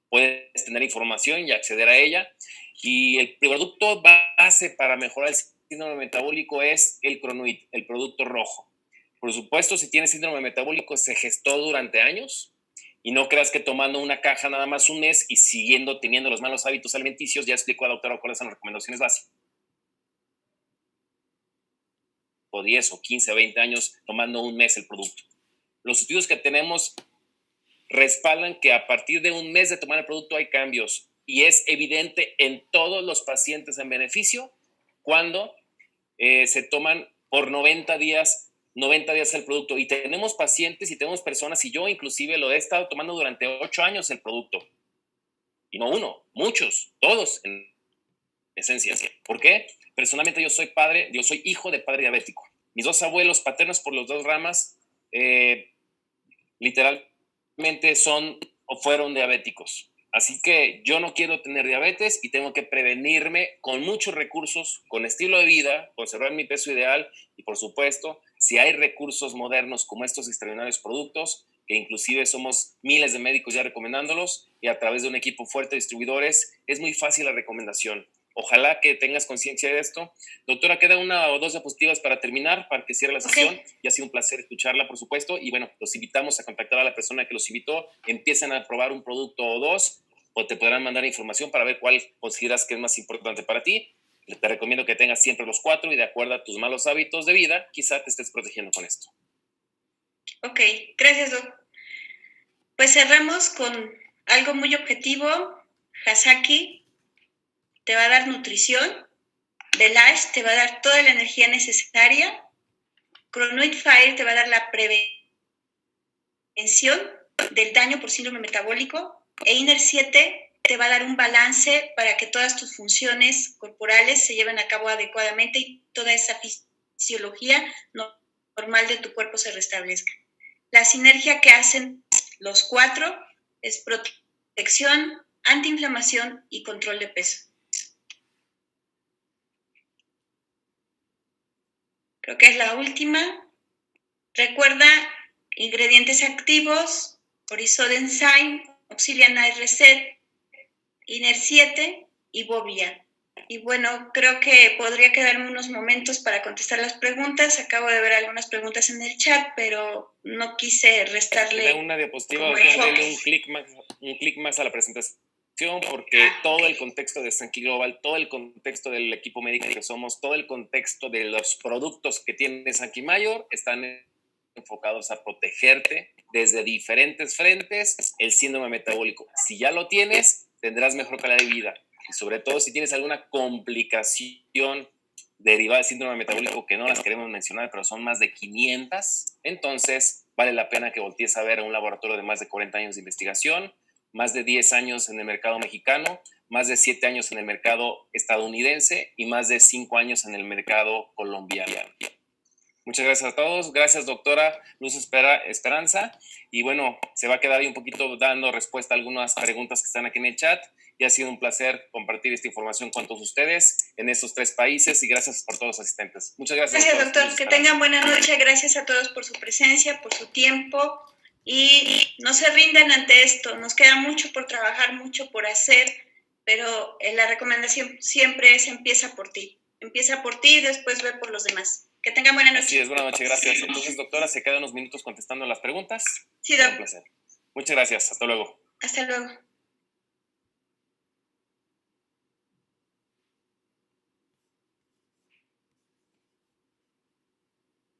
puedes tener información y acceder a ella. Y el producto base para mejorar el síndrome metabólico es el Cronuit, el producto rojo. Por supuesto, si tienes síndrome metabólico, se gestó durante años, y no creas que tomando una caja nada más un mes y siguiendo teniendo los malos hábitos alimenticios, ya explicó a la doctora cuáles son las recomendaciones básicas. O 10 o 15 o 20 años tomando un mes el producto. Los estudios que tenemos respaldan que a partir de un mes de tomar el producto hay cambios, y es evidente en todos los pacientes en beneficio cuando se toman por 90 días el producto. Y tenemos pacientes y tenemos personas, y yo inclusive lo he estado tomando durante 8 años el producto. Y no uno, muchos, todos en esencia. ¿Por qué? Personalmente yo soy hijo de padre diabético. Mis 2 abuelos paternos por las 2 ramas literalmente son o fueron diabéticos. Así que yo no quiero tener diabetes y tengo que prevenirme con muchos recursos, con estilo de vida, conservar mi peso ideal y, por supuesto, si hay recursos modernos como estos extraordinarios productos, que inclusive somos miles de médicos ya recomendándolos, y a través de un equipo fuerte de distribuidores, es muy fácil la recomendación. Ojalá que tengas conciencia de esto. Doctora, queda 1 o 2 diapositivas para terminar, para que cierre la sesión. Y ha sido un placer escucharla, por supuesto. Y bueno, los invitamos a contactar a la persona que los invitó. Empiecen a probar un producto o 2, o te podrán mandar información para ver cuál consideras que es más importante para ti. Te recomiendo que tengas siempre los 4, y de acuerdo a tus malos hábitos de vida, quizá te estés protegiendo con esto. Ok, gracias, Doc. Pues cerramos con algo muy objetivo. Hasaki te va a dar nutrición, Belage te va a dar toda la energía necesaria, Cronuit Fire te va a dar la prevención del daño por síndrome metabólico, e Inner 7 te va a dar un balance para que todas tus funciones corporales se lleven a cabo adecuadamente y toda esa fisiología normal de tu cuerpo se restablezca. La sinergia que hacen los 4 es protección, antiinflamación y control de peso. Creo que es la última. Recuerda, ingredientes activos: Orisod Enzyme, Auxilian Night Reset, Inner 7 y Bovia. Y bueno, creo que podría quedarme unos momentos para contestar las preguntas. Acabo de ver algunas preguntas en el chat, pero no quise restarle una diapositiva, darle un clic más a la presentación, porque todo el contexto de Sankey Global, todo el contexto del equipo médico que somos, todo el contexto de los productos que tiene Sankey Mayer están enfocados a protegerte desde diferentes frentes el síndrome metabólico. Si ya lo tienes, tendrás mejor calidad de vida, y sobre todo si tienes alguna complicación derivada del síndrome metabólico, que no las queremos mencionar, pero son más de 500, entonces vale la pena que voltees a ver a un laboratorio de más de 40 años de investigación, más de 10 años en el mercado mexicano, más de 7 años en el mercado estadounidense y más de 5 años en el mercado colombiano. Muchas gracias a todos. Gracias, doctora Luz Esperanza. Y bueno, se va a quedar ahí un poquito dando respuesta a algunas preguntas que están aquí en el chat. Y ha sido un placer compartir esta información con todos ustedes en estos 3 países. Y gracias por todos los asistentes. Muchas gracias. Gracias, doctor. Que tengan buena noche. Gracias a todos por su presencia, por su tiempo. Y no se rindan ante esto. Nos queda mucho por trabajar, mucho por hacer. Pero la recomendación siempre es empieza por ti. Empieza por ti y después ve por los demás. Que tengan buena noche. Así es, buena noche, gracias. Entonces, doctora, se quedan unos minutos contestando las preguntas. Sí, doctor. Un placer. Muchas gracias, hasta luego. Hasta luego.